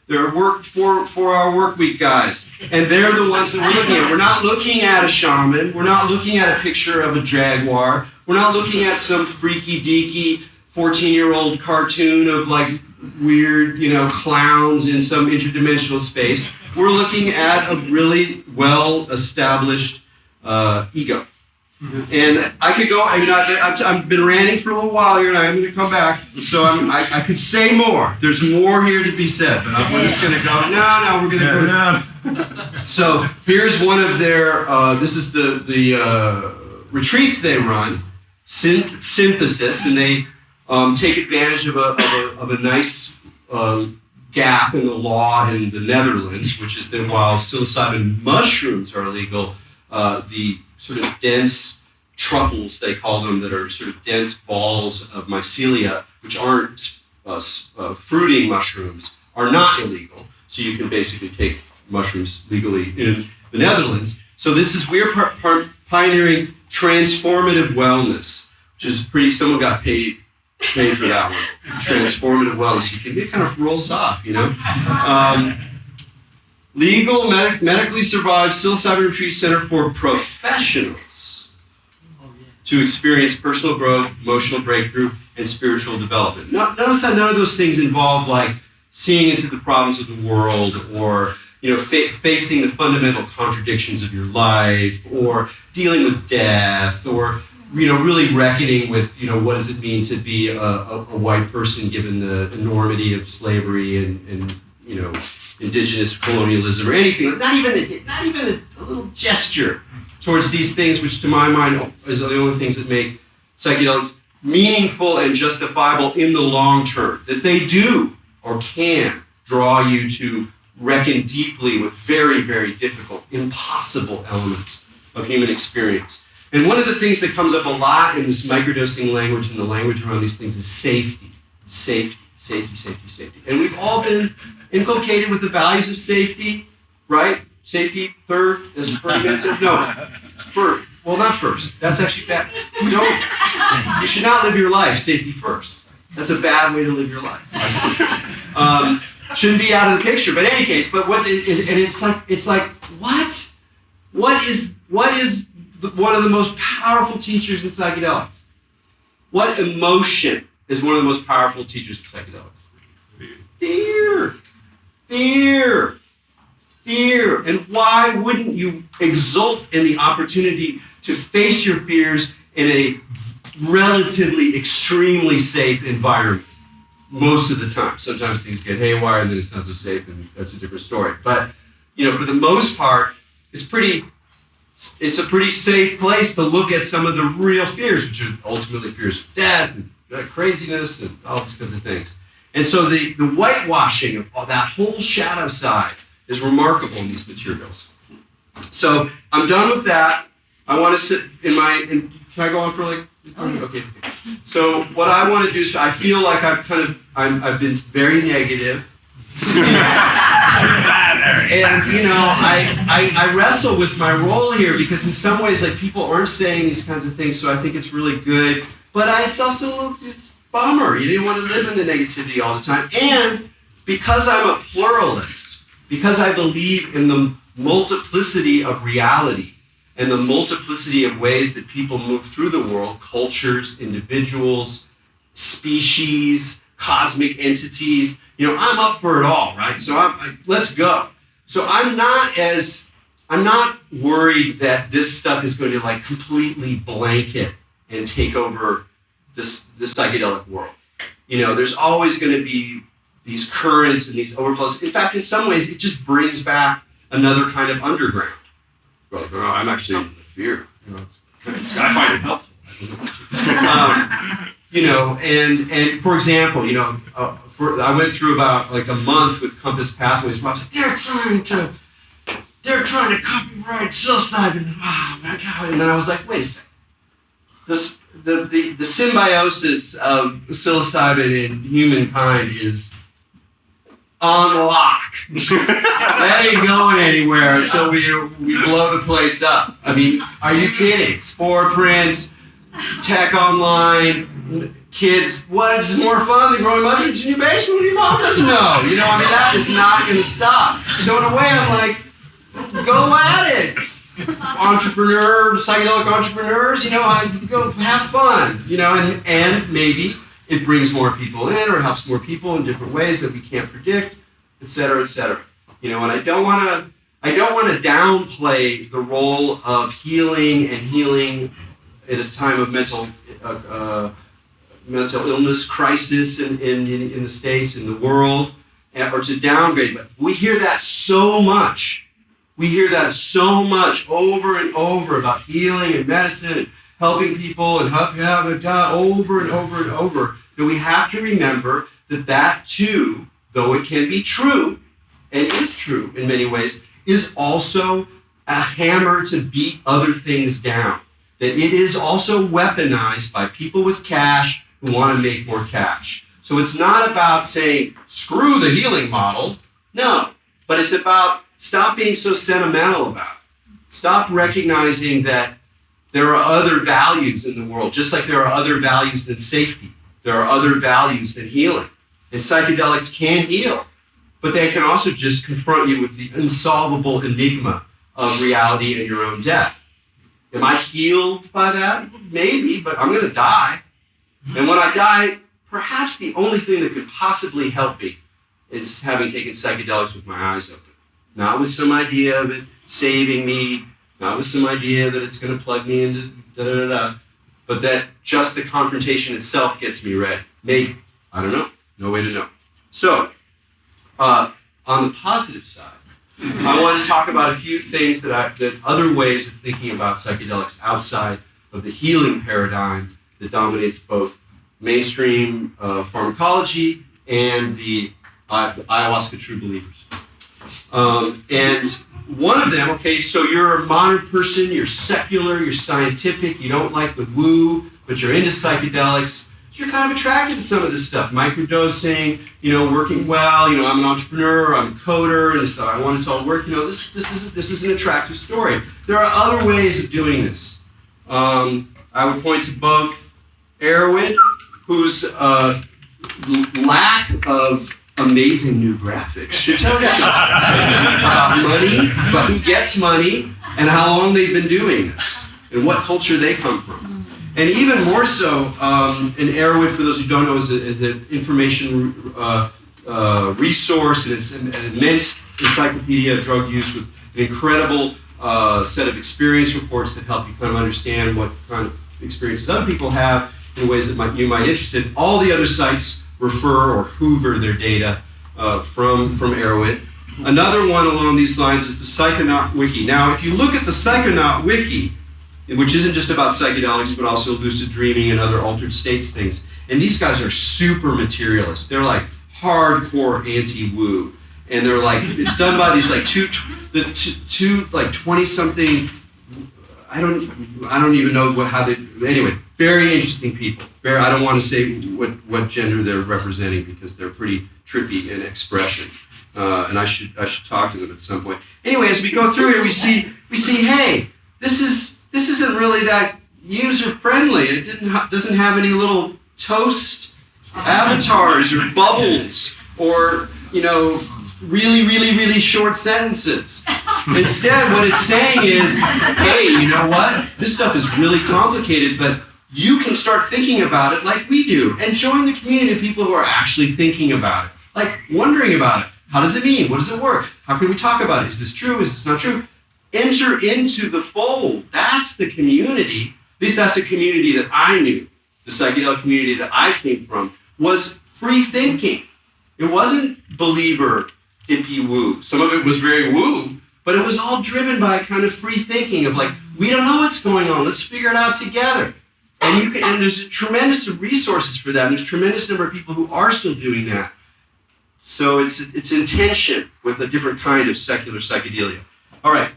They're work 4-hour work week guys. And they're the ones that we're looking at. We're not looking at a shaman. We're not looking at a picture of a jaguar. We're not looking at some freaky deaky 14-year-old cartoon of like weird, you know, clowns in some interdimensional space. We're looking at a really well-established ego. And I could go, I've been ranting for a little while here and I'm going to come back. So I could say more. There's more here to be said, but we're just going to go, we're going to go. So here's one of their, this is the retreats they run, synthesis, and they take advantage of a nice gap in the law in the Netherlands, which is that while psilocybin mushrooms are illegal, the sort of dense truffles, they call them, that are sort of dense balls of mycelia, which aren't fruiting mushrooms, are not illegal. So you can basically take mushrooms legally in the Netherlands. So we're pioneering transformative wellness, which is pretty, someone got paid for that one. Transformative wellness. It kind of rolls off, you know? Legal, medically survived psilocybin retreat center for professionals to experience personal growth, emotional breakthrough, and spiritual development. Notice that none of those things involve like seeing into the problems of the world, or facing the fundamental contradictions of your life, or dealing with death, or really reckoning with what does it mean to be a white person given the enormity of slavery and indigenous colonialism or anything. Not even a little gesture towards these things, which to my mind is the only things that make psychedelics meaningful and justifiable in the long term. That they do or can draw you to reckon deeply with very, very difficult, impossible elements of human experience. And one of the things that comes up a lot in this microdosing language and the language around these things is safety. Safety. And we've all been inculcated with the values of safety, right? Safety third, as Bernie said. No, first. Well, not first. That's actually bad. You should not live your life safety first. That's a bad way to live your life. Shouldn't be out of the picture. But in any case, but what is, and it's like what? What is one of the most powerful teachers in psychedelics? What emotion is one of the most powerful teachers in psychedelics? Fear. And why wouldn't you exult in the opportunity to face your fears in a relatively extremely safe environment? Most of the time. Sometimes things get haywire and then it's not so safe, and that's a different story. But for the most part, it's a pretty safe place to look at some of the real fears, which are ultimately fears of death and craziness and all these kinds of things. And so the whitewashing of all that whole shadow side is remarkable in these materials. So I'm done with that. I want to sit can I go on for like? Okay. So what I want to do is, I feel like I've been very negative. And I wrestle with my role here, because in some ways, like, people aren't saying these kinds of things, so I think it's really good. But it's also a little bummer. You didn't want to live in the negativity all the time. And because I'm a pluralist, because I believe in the multiplicity of reality and the multiplicity of ways that people move through the world, cultures, individuals, species, cosmic entities, I'm up for it all, right? So let's go. So I'm not worried that this stuff is going to like completely blanket and take over the psychedelic world. There's always going to be these currents and these overflows. In fact, in some ways, it just brings back another kind of underground. Well, I'm actually in the fear. I find it helpful. And for example, I went through about like a month with Compass Pathways where I was like, they're trying to copyright psilocybin. Oh my God. And then I was like, wait a second. The symbiosis of psilocybin and humankind is on lock. That ain't going anywhere until we blow the place up. I mean, are you kidding? Spore prints, tech online, kids, what's more fun than growing mushrooms in your basement when your mom doesn't know? That is not going to stop. So in a way, I'm like, go at it. Psychedelic entrepreneurs, go have fun, and maybe it brings more people in or helps more people in different ways that we can't predict, et cetera, et cetera. And I don't want to downplay the role of healing at a time of mental illness crisis in the States, in the world, or to downgrade. But we hear that so much. We hear that so much over and over about healing and medicine and helping people and over and over and over, that we have to remember that too, though it can be true, and is true in many ways, is also a hammer to beat other things down. That it is also weaponized by people with cash who want to make more cash. So it's not about saying, screw the healing model. No, but it's about stop being so sentimental about it. Stop recognizing that there are other values in the world, just like there are other values than safety. There are other values than healing. And psychedelics can heal, but they can also just confront you with the unsolvable enigma of reality and your own death. Am I healed by that? Maybe, but I'm going to die. And when I die, perhaps the only thing that could possibly help me is having taken psychedelics with my eyes open. Not with some idea of it saving me, not with some idea that it's going to plug me into da-da-da-da, but that just the confrontation itself gets me ready. Maybe. I don't know. No way to know. So, on the positive side, I want to talk about a few things that other ways of thinking about psychedelics outside of the healing paradigm that dominates both mainstream pharmacology and the ayahuasca true believers. And one of them, okay, so you're a modern person, you're secular, you're scientific, you don't like the woo, but you're into psychedelics. You're kind of attracted to some of this stuff, microdosing, working well, I'm an entrepreneur, I'm a coder, and stuff. I want it to all work. This is an attractive story. There are other ways of doing this. I would point to both Erowid, whose lack of amazing new graphics should tell you something about money, but who gets money, and how long they've been doing this, and what culture they come from. And even more so, an Erowid, for those who don't know, is an information resource, and it's an immense encyclopedia of drug use with an incredible set of experience reports that help you kind of understand what kind of experiences other people have in ways that you might be interested in. All the other sites refer or hoover their data from Erowid. Another one along these lines is the Psychonaut Wiki. Now, if you look at the Psychonaut Wiki, which isn't just about psychedelics, but also lucid dreaming and other altered states things. And these guys are super materialists. They're like hardcore anti-woo. And they're like, it's done by these like two 20-something, I don't even know how they, anyway, very interesting people. I don't want to say what gender they're representing because they're pretty trippy in expression. And I should talk to them at some point. Anyway, as we go through here, we see, hey, this isn't really that user-friendly. It doesn't have any little toast avatars or bubbles or, really, really, really short sentences. Instead, what it's saying is, hey, you know what? This stuff is really complicated, but you can start thinking about it like we do and join the community of people who are actually thinking about it, like wondering about it. How does it mean? What does it work? How can we talk about it? Is this true? Is this not true? Enter into the fold. That's the community. At least that's the community that I knew. The psychedelic community that I came from was free thinking. It wasn't believer, hippie woo. Some of it was very woo, but it was all driven by a kind of free thinking of like, we don't know what's going on. Let's figure it out together. And there's a tremendous resources for that. There's a tremendous number of people who are still doing that. So it's in tension with a different kind of secular psychedelia. All right.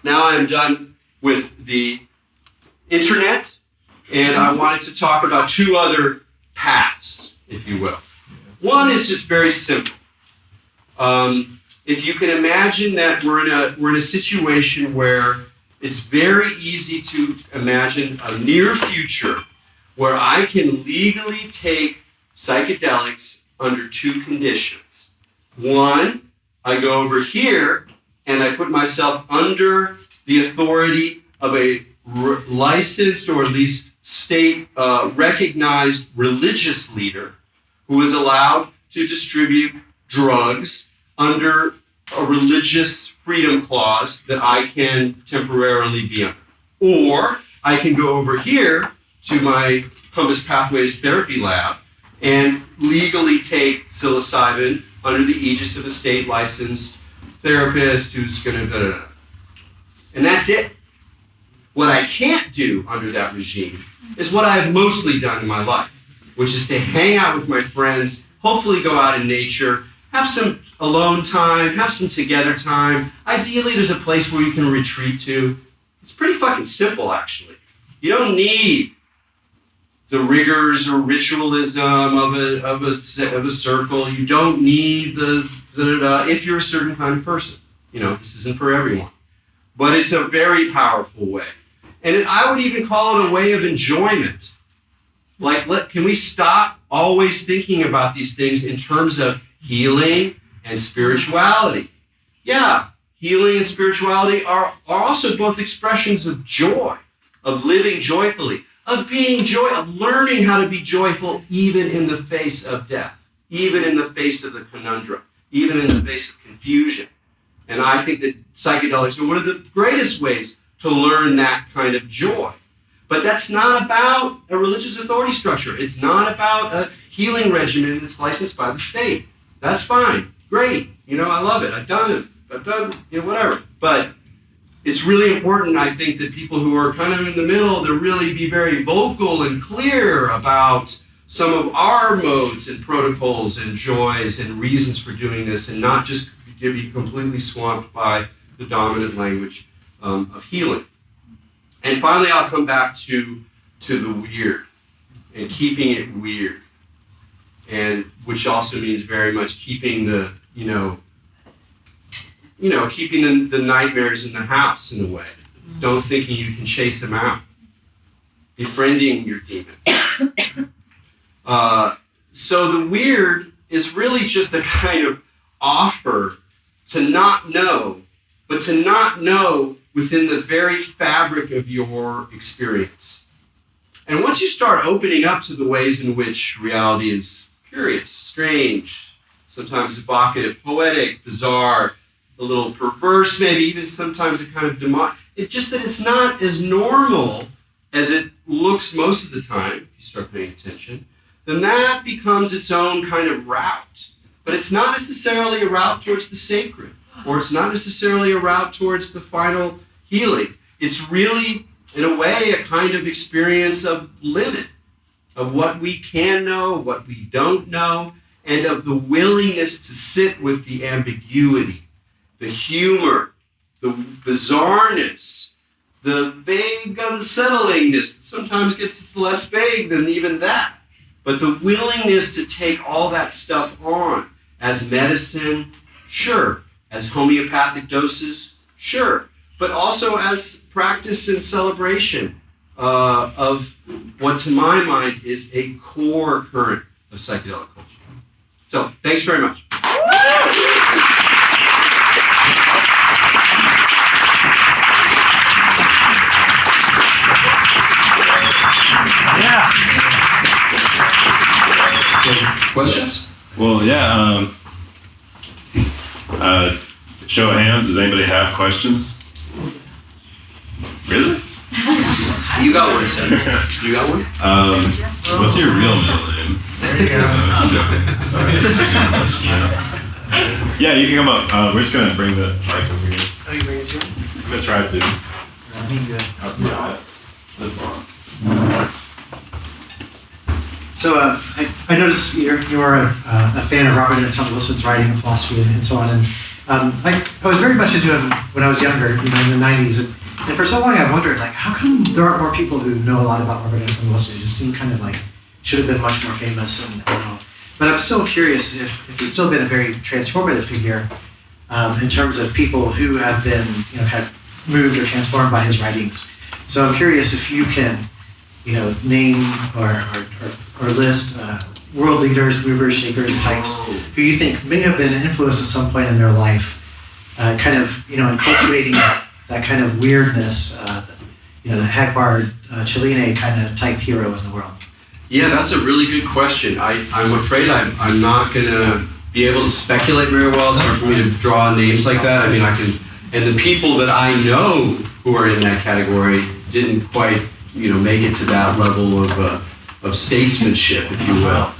Now I'm done with the internet, and I wanted to talk about two other paths, if you will. One is just very simple. If you can imagine that we're in a situation where it's very easy to imagine a near future where I can legally take psychedelics under two conditions. One, I go over here and I put myself under the authority of a licensed or at least state recognized religious leader who is allowed to distribute drugs under a religious freedom clause that I can temporarily be under. Or I can go over here to my Compass Pathways Therapy Lab and legally take psilocybin under the aegis of a state licensed therapist who's going to And that's it. What I can't do under that regime is what I've mostly done in my life, which is to hang out with my friends, hopefully go out in nature, have some alone time, have some together time. Ideally, there's a place where you can retreat to. It's pretty fucking simple, actually. You don't need the rigors or ritualism of a circle. You don't need if you're a certain kind of person. This isn't for everyone. But it's a very powerful way. And I would even call it a way of enjoyment. Can we stop always thinking about these things in terms of healing and spirituality? Yeah, healing and spirituality are also both expressions of joy, of living joyfully, of being of learning how to be joyful even in the face of death, even in the face of the conundrum, even in the face of confusion. And I think that psychedelics are one of the greatest ways to learn that kind of joy. But that's not about a religious authority structure. It's not about a healing regimen that's licensed by the state. That's fine. Great. I love it. I've done whatever. But it's really important, I think, that people who are kind of in the middle to really be very vocal and clear about some of our modes and protocols and joys and reasons for doing this, and not just be completely swamped by the dominant language of healing. And finally, I'll come back to the weird and keeping it weird, and which also means very much keeping the keeping the nightmares in the house in a way. Don't thinking you can chase them out. Befriending your demons. So the weird is really just a kind of offer to not know, but to not know within the very fabric of your experience. And once you start opening up to the ways in which reality is curious, strange, sometimes evocative, poetic, bizarre, a little perverse, maybe even sometimes a kind of demonic, it's just that it's not as normal as it looks most of the time, if you start paying attention, then that becomes its own kind of route. But it's not necessarily a route towards the sacred, or it's not necessarily a route towards the final healing. It's really, in a way, a kind of experience of limit, of what we can know, of what we don't know, and of the willingness to sit with the ambiguity, the humor, the bizarreness, the vague unsettlingness that sometimes gets less vague than even that. But the willingness to take all that stuff on as medicine, sure. As homeopathic doses, sure. But also as practice and celebration of what to my mind is a core current of psychedelic culture. So, thanks very much. Questions? Well, yeah. Show of hands, does anybody have questions? Really? You got one, Senator. You got one? What's your real middle name? There you go. Yeah, you can come up. We're just going to bring the mic over here. Oh, you bring it to me? I'm going to try to. I think good. This long. So I noticed you're a fan of Robert Anton Wilson's writing and philosophy and so on. And I was very much into him when I was younger, in the 90s. And for so long I wondered, how come there aren't more people who know a lot about Robert Anton Wilson? It just seemed kind of like should have been much more famous. And but I'm still curious if he's still been a very transformative figure in terms of people who have been kind of moved or transformed by his writings. So I'm curious if you can name or list world leaders, movers, shakers, types who you think may have been influenced at some point in their life, kind of, in cultivating that kind of weirdness, the Hagbar Chiline kind of type hero in the world. Yeah, that's a really good question. I'm afraid I'm not going to be able to speculate very well. It's hard for me to draw names like that. I mean, I can, and the people that I know who are in that category didn't quite, make it to that level of statesmanship, if you will.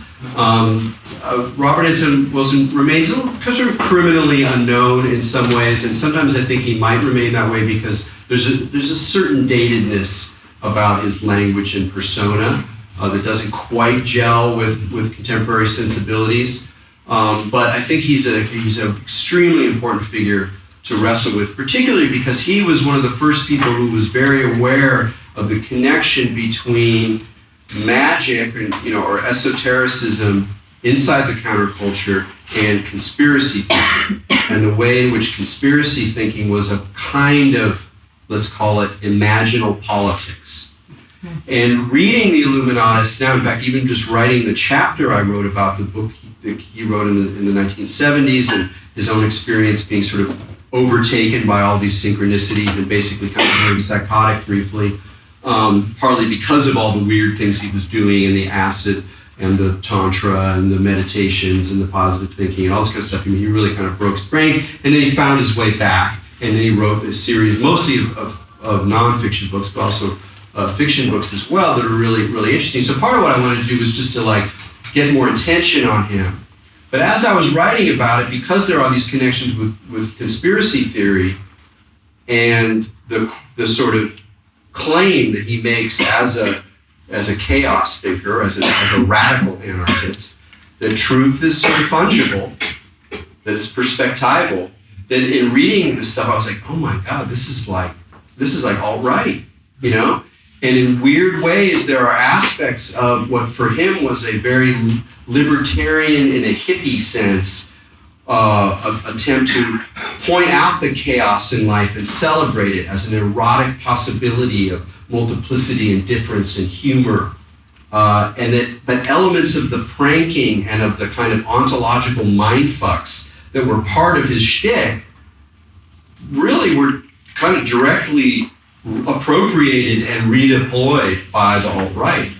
Robert Anton Wilson remains sort of criminally unknown in some ways, and sometimes I think he might remain that way because there's a certain datedness about his language and persona that doesn't quite gel with contemporary sensibilities. But I think he's an extremely important figure to wrestle with, particularly because he was one of the first people who was very aware of the connection between magic or esotericism inside the counterculture and conspiracy thinking, and the way in which conspiracy thinking was a kind of, let's call it, imaginal politics. And reading the Illuminatus now, in fact, even just writing the chapter I wrote about the book that he wrote in the 1970s and his own experience being sort of overtaken by all these synchronicities and basically kind of going psychotic briefly, partly because of all the weird things he was doing and the acid and the tantra and the meditations and the positive thinking and all this kind of stuff. I mean, he really kind of broke his brain, and then he found his way back, and then he wrote a series, mostly of nonfiction books, but also fiction books as well that are really, really interesting. So part of what I wanted to do was just to get more attention on him. But as I was writing about it, because there are these connections with conspiracy theory and the sort of claim that he makes as a chaos thinker, as a radical anarchist, that truth is sort of fungible, that it's perspectival, that in reading this stuff, I was like, oh my God, this is like alt-right, you know? And in weird ways, there are aspects of what for him was a very libertarian in a hippie sense, attempt to point out the chaos in life and celebrate it as an erotic possibility of multiplicity and difference and humor. And that elements of the pranking and of the kind of ontological mindfucks that were part of his shtick really were kind of directly appropriated and redeployed by the alt-right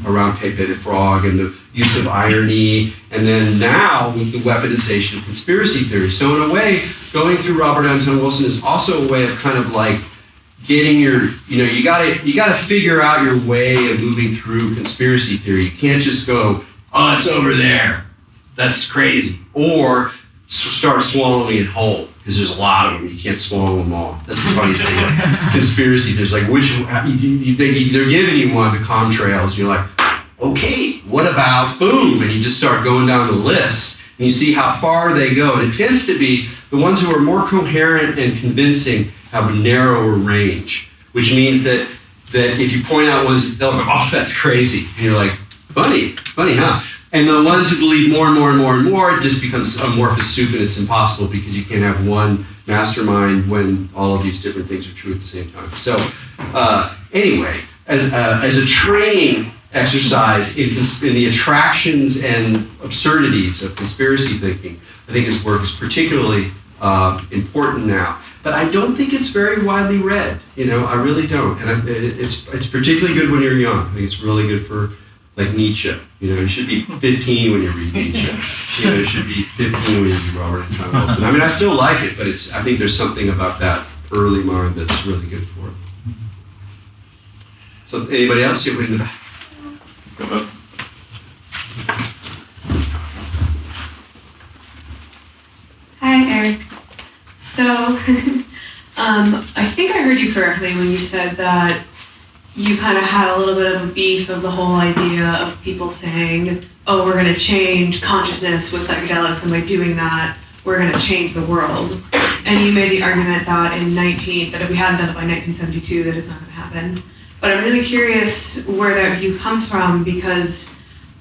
around Pepe the Frog and the use of irony, and then now with the weaponization of conspiracy theory. So in a way, going through Robert Anton Wilson is also a way of kind of like getting your, you gotta figure out your way of moving through conspiracy theory. You can't just go, oh, it's over there, that's crazy, or start swallowing it whole, because there's a lot of them, you can't swallow them all. That's the funniest thing about conspiracy theories. Like, they're giving you one of the contrails, and you're like, okay, what about boom? And you just start going down the list, and you see how far they go. And it tends to be the ones who are more coherent and convincing have a narrower range, which means that if you point out ones, they'll go, oh, that's crazy. And you're like, funny, huh? And the ones who believe more and more and more and more, it just becomes amorphous soup, and it's impossible because you can't have one mastermind when all of these different things are true at the same time. So anyway, as a training exercise in the attractions and absurdities of conspiracy thinking, I think his work is particularly important now. But I don't think it's very widely read. I really don't. And it's particularly good when you're young. I think it's really good for like Nietzsche. You should be 15 when you read Nietzsche. You should be 15 when you read Robert Anton Wilson. I mean, I still like it, but I think there's something about that early mind that's really good for it. So anybody else? You in the back. Go ahead. Hi, Eric. So, I think I heard you correctly when you said that you kind of had a little bit of a beef of the whole idea of people saying, oh, we're going to change consciousness with psychedelics, and by doing that, we're going to change the world. And you made the argument that that if we hadn't done it by 1972, that it's not going to happen. But I'm really curious where that view comes from, because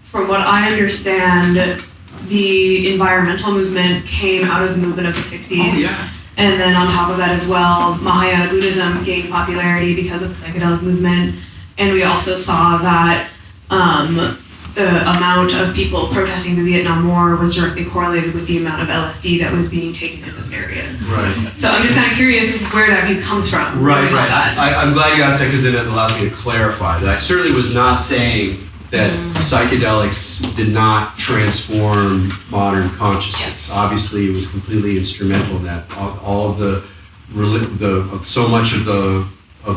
from what I understand, the environmental movement came out of the movement of the 60s. Oh, yeah. And then on top of that as well, Mahayana Buddhism gained popularity because of the psychedelic movement. And we also saw that the amount of people protesting the Vietnam War was directly correlated with the amount of LSD that was being taken in those areas. Right. So I'm just kind of curious where that view comes from. Right. I'm glad you asked that, because then it allows me to clarify that I certainly was not saying that psychedelics did not transform modern consciousness. Obviously, it was completely instrumental in that. All of so much of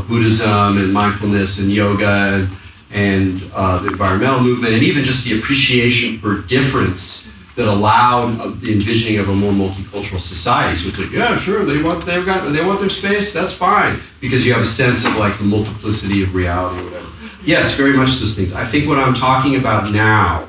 Buddhism and mindfulness and yoga and the environmental movement, and even just the appreciation for difference that allowed the envisioning of a more multicultural society. So it's like, yeah, sure, they want their space, that's fine, because you have a sense of like the multiplicity of reality or whatever. Yes, very much those things. I think what I'm talking about now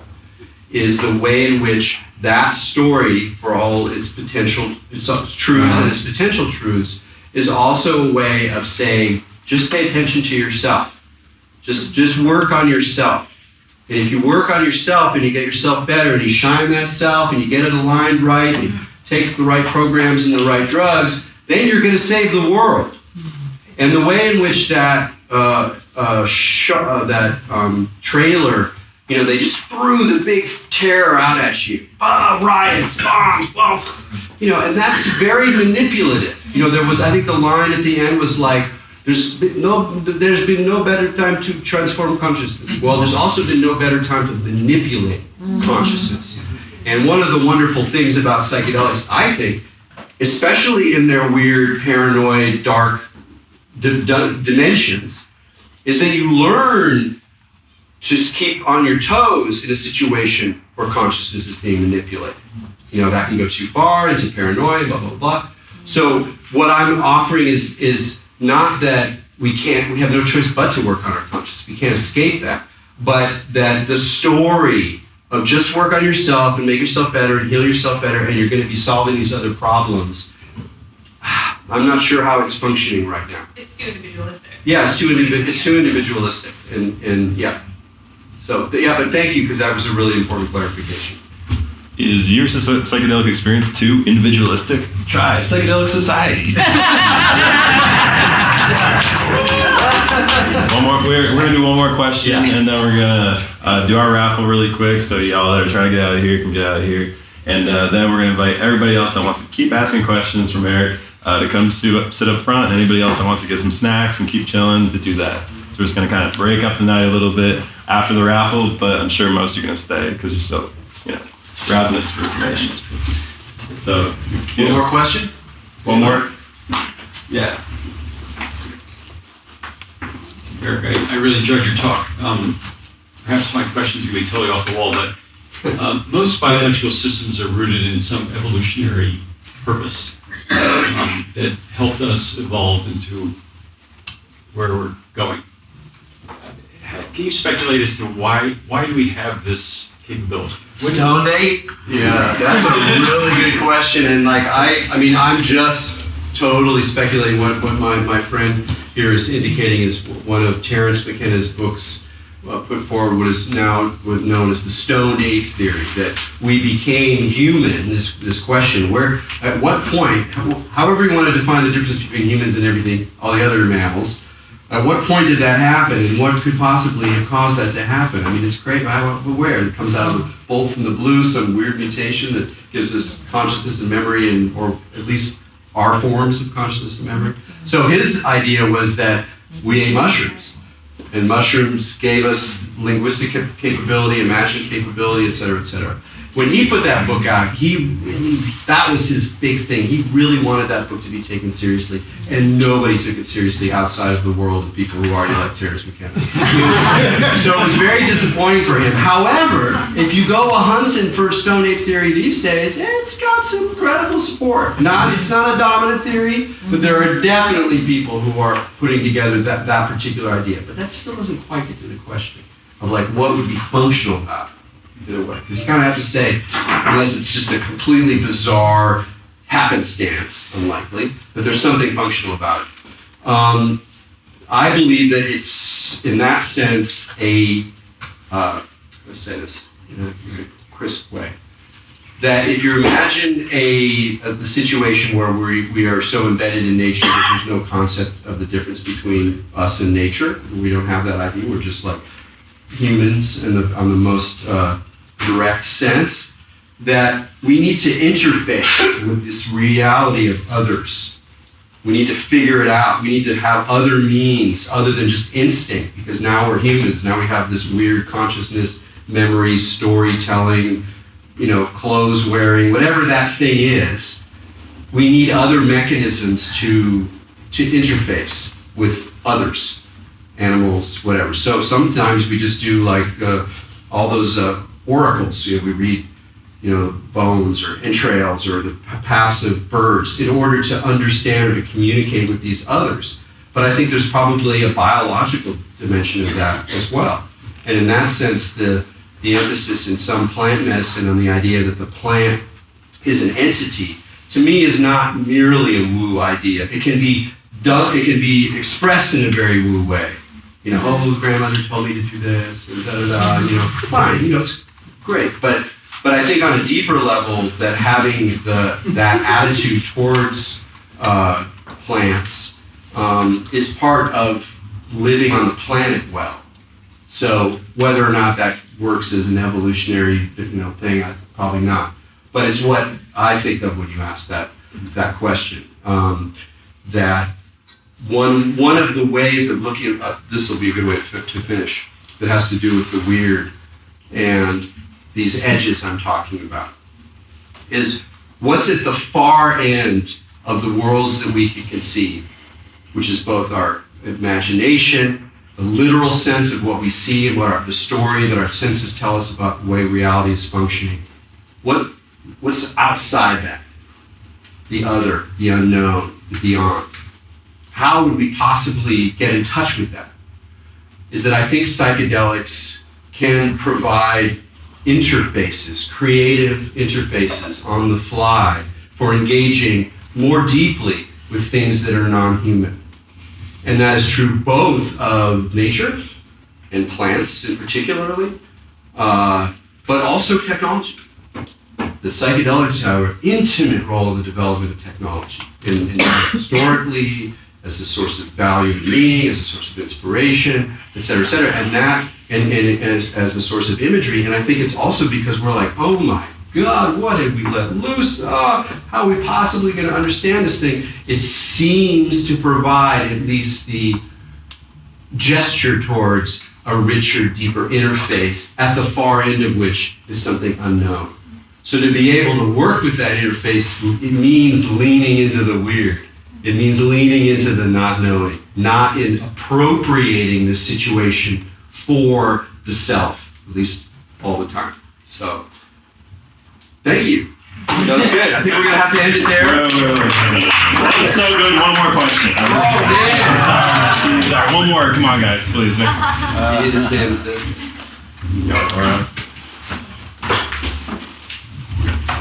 is the way in which that story, for all its potential, its truths and its potential truths, is also a way of saying, just pay attention to yourself. Just work on yourself. And if you work on yourself and you get yourself better and you shine that self and you get it aligned right and you take the right programs and the right drugs, then you're going to save the world. And the way in which that trailer, they just threw the big terror out at you. Riots, bombs, and that's very manipulative. I think the line at the end was like, there's been no better time to transform consciousness. Well, there's also been no better time to manipulate consciousness. And one of the wonderful things about psychedelics, I think, especially in their weird, paranoid, dark dimensions, is that you learn to keep on your toes in a situation where consciousness is being manipulated. That can go too far into paranoia, blah, blah, blah. So what I'm offering is not that we have no choice but to work on our consciousness. We can't escape that. But that the story of just work on yourself and make yourself better and heal yourself better, and you're going to be solving these other problems, I'm not sure how it's functioning right now. It's too individualistic. Yeah, it's too individualistic, and yeah. So yeah, but thank you, because that was a really important clarification. Is your psychedelic experience too individualistic? Try Psychedelic Society. One more. We're gonna do one more question, and then we're gonna do our raffle really quick. So y'all that are trying to get out of here can get out of here, and then we're gonna invite everybody else that wants to keep asking questions from Eric to come sit up front. And anybody else that wants to get some snacks and keep chilling to do that. So we're just gonna kind of break up the night a little bit after the raffle, but I'm sure most are gonna stay because you're so ravenous for information. So one more question. One more. Yeah. Eric, I really enjoyed your talk. Perhaps my questions are going to be totally off the wall, but most biological systems are rooted in some evolutionary purpose that helped us evolve into where we're going. Can you speculate as to why do we have this capability? Stone Ape? Yeah, that's a really good question, and I'm just totally speculating. What my friend here is indicating is one of Terence McKenna's books put forward what is now known as the Stone Ape theory, that we became human. This question, where, at what point, however you want to define the difference between humans and everything, all the other mammals, at what point did that happen, and what could possibly have caused that to happen? I mean, it's great. Where it comes out of the bolt from the blue, some weird mutation that gives us consciousness and memory, or at least our forms of consciousness and memory. So his idea was that we ate mushrooms, and mushrooms gave us linguistic capability, imaginative capability, et cetera, et cetera. When he put that book out, that was his big thing. He really wanted that book to be taken seriously, and nobody took it seriously outside of the world of people who already like Terence McKenna. So it was very disappointing for him. However, if you go hunting for Stone Ape theory these days, it's got some credible support. It's not a dominant theory, but there are definitely people who are putting together that particular idea. But that still doesn't quite get to the question of what would be functional about it. In a way, because you kind of have to say, unless it's just a completely bizarre happenstance, unlikely, that there's something functional about it. I believe that it's, in that sense, let's say this in a crisp way, that if you imagine the situation where we are so embedded in nature that there's no concept of the difference between us and nature, we don't have that idea, we're just like humans on the most direct sense, that we need to interface with this reality of others. We need to figure it out. We need to have other means other than just instinct, because now we're humans. Now we have this weird consciousness, memory, storytelling, clothes wearing, whatever that thing is. We need other mechanisms to interface with others, animals, whatever. So sometimes we just do all those oracles. We read, bones or entrails or the paths of birds in order to understand or to communicate with these others. But I think there's probably a biological dimension of that as well. And in that sense, the emphasis in some plant medicine on the idea that the plant is an entity, to me, is not merely a woo idea. It can be done. It can be expressed in a very woo way. Grandmother told me to do this, and fine, it's great. But I think on a deeper level, that having that attitude towards plants is part of living on the planet well. So whether or not that works as an evolutionary thing, probably not. But it's what I think of when you ask that question. That one of the ways of looking at this will be a good way to finish, that has to do with the weird and these edges I'm talking about, is what's at the far end of the worlds that we can conceive, which is both our imagination, the literal sense of what we see and the story that our senses tell us about the way reality is functioning. What's outside that? The other, the unknown, the beyond. How would we possibly get in touch with that? Is that I think psychedelics can provide interfaces, creative interfaces on the fly for engaging more deeply with things that are non-human. And that is true both of nature and plants in particularly, but also technology. The psychedelics have an intimate role in the development of technology, in historically, as a source of value and meaning, as a source of inspiration, et cetera, and that, and as a source of imagery. And I think it's also because we're like, oh my God, what have we let loose? How are we possibly going to understand this thing? It seems to provide at least the gesture towards a richer, deeper interface, at the far end of which is something unknown. So to be able to work with that interface, it means leaning into the weird. It means leaning into the not knowing, not in appropriating the situation for the self, at least all the time. So, thank you. That was good. I think we're going to have to end it there. Wait. That was so good. One more question. Sorry. One more. Come on, guys, please. You need to stand with this.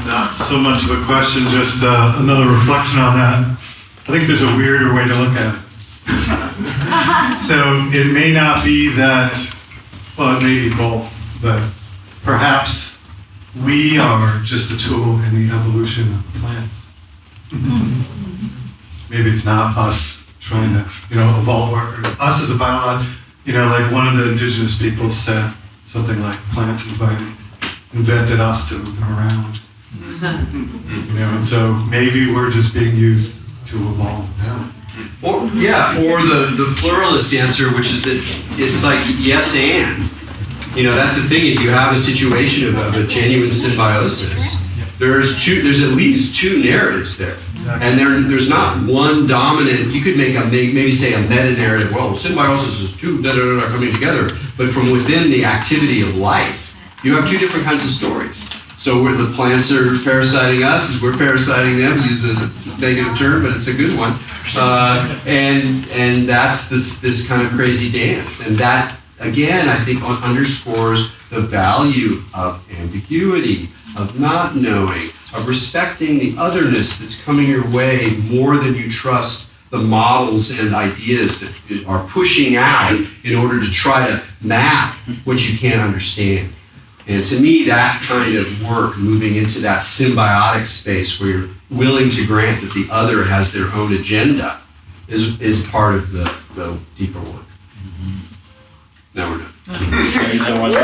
Not so much of a question, just another reflection on that. I think there's a weirder way to look at it. So it may not be that, well, it may be both, that perhaps we are just a tool in the evolution of the plants. Maybe it's not us trying to, evolve us as a biology. Like one of the indigenous peoples said something like plants invented us to move them around. And so maybe we're just being used to evolve now. Or the pluralist answer, which is that it's like yes and. That's the thing. If you have a situation of a genuine symbiosis, there's at least two narratives there, and there's not one dominant. You could maybe say a meta narrative. Well, symbiosis is two coming together, but from within the activity of life, you have two different kinds of stories. So where the plants are parasiting us, as we're parasiting them, use a negative term, but it's a good one. And that's this kind of crazy dance. And that, again, I think underscores the value of ambiguity, of not knowing, of respecting the otherness that's coming your way more than you trust the models and ideas that are pushing out in order to try to map what you can't understand. And to me, that kind of work, moving into that symbiotic space where you're willing to grant that the other has their own agenda, is part of the deeper work. Now we're done. Thank you so much.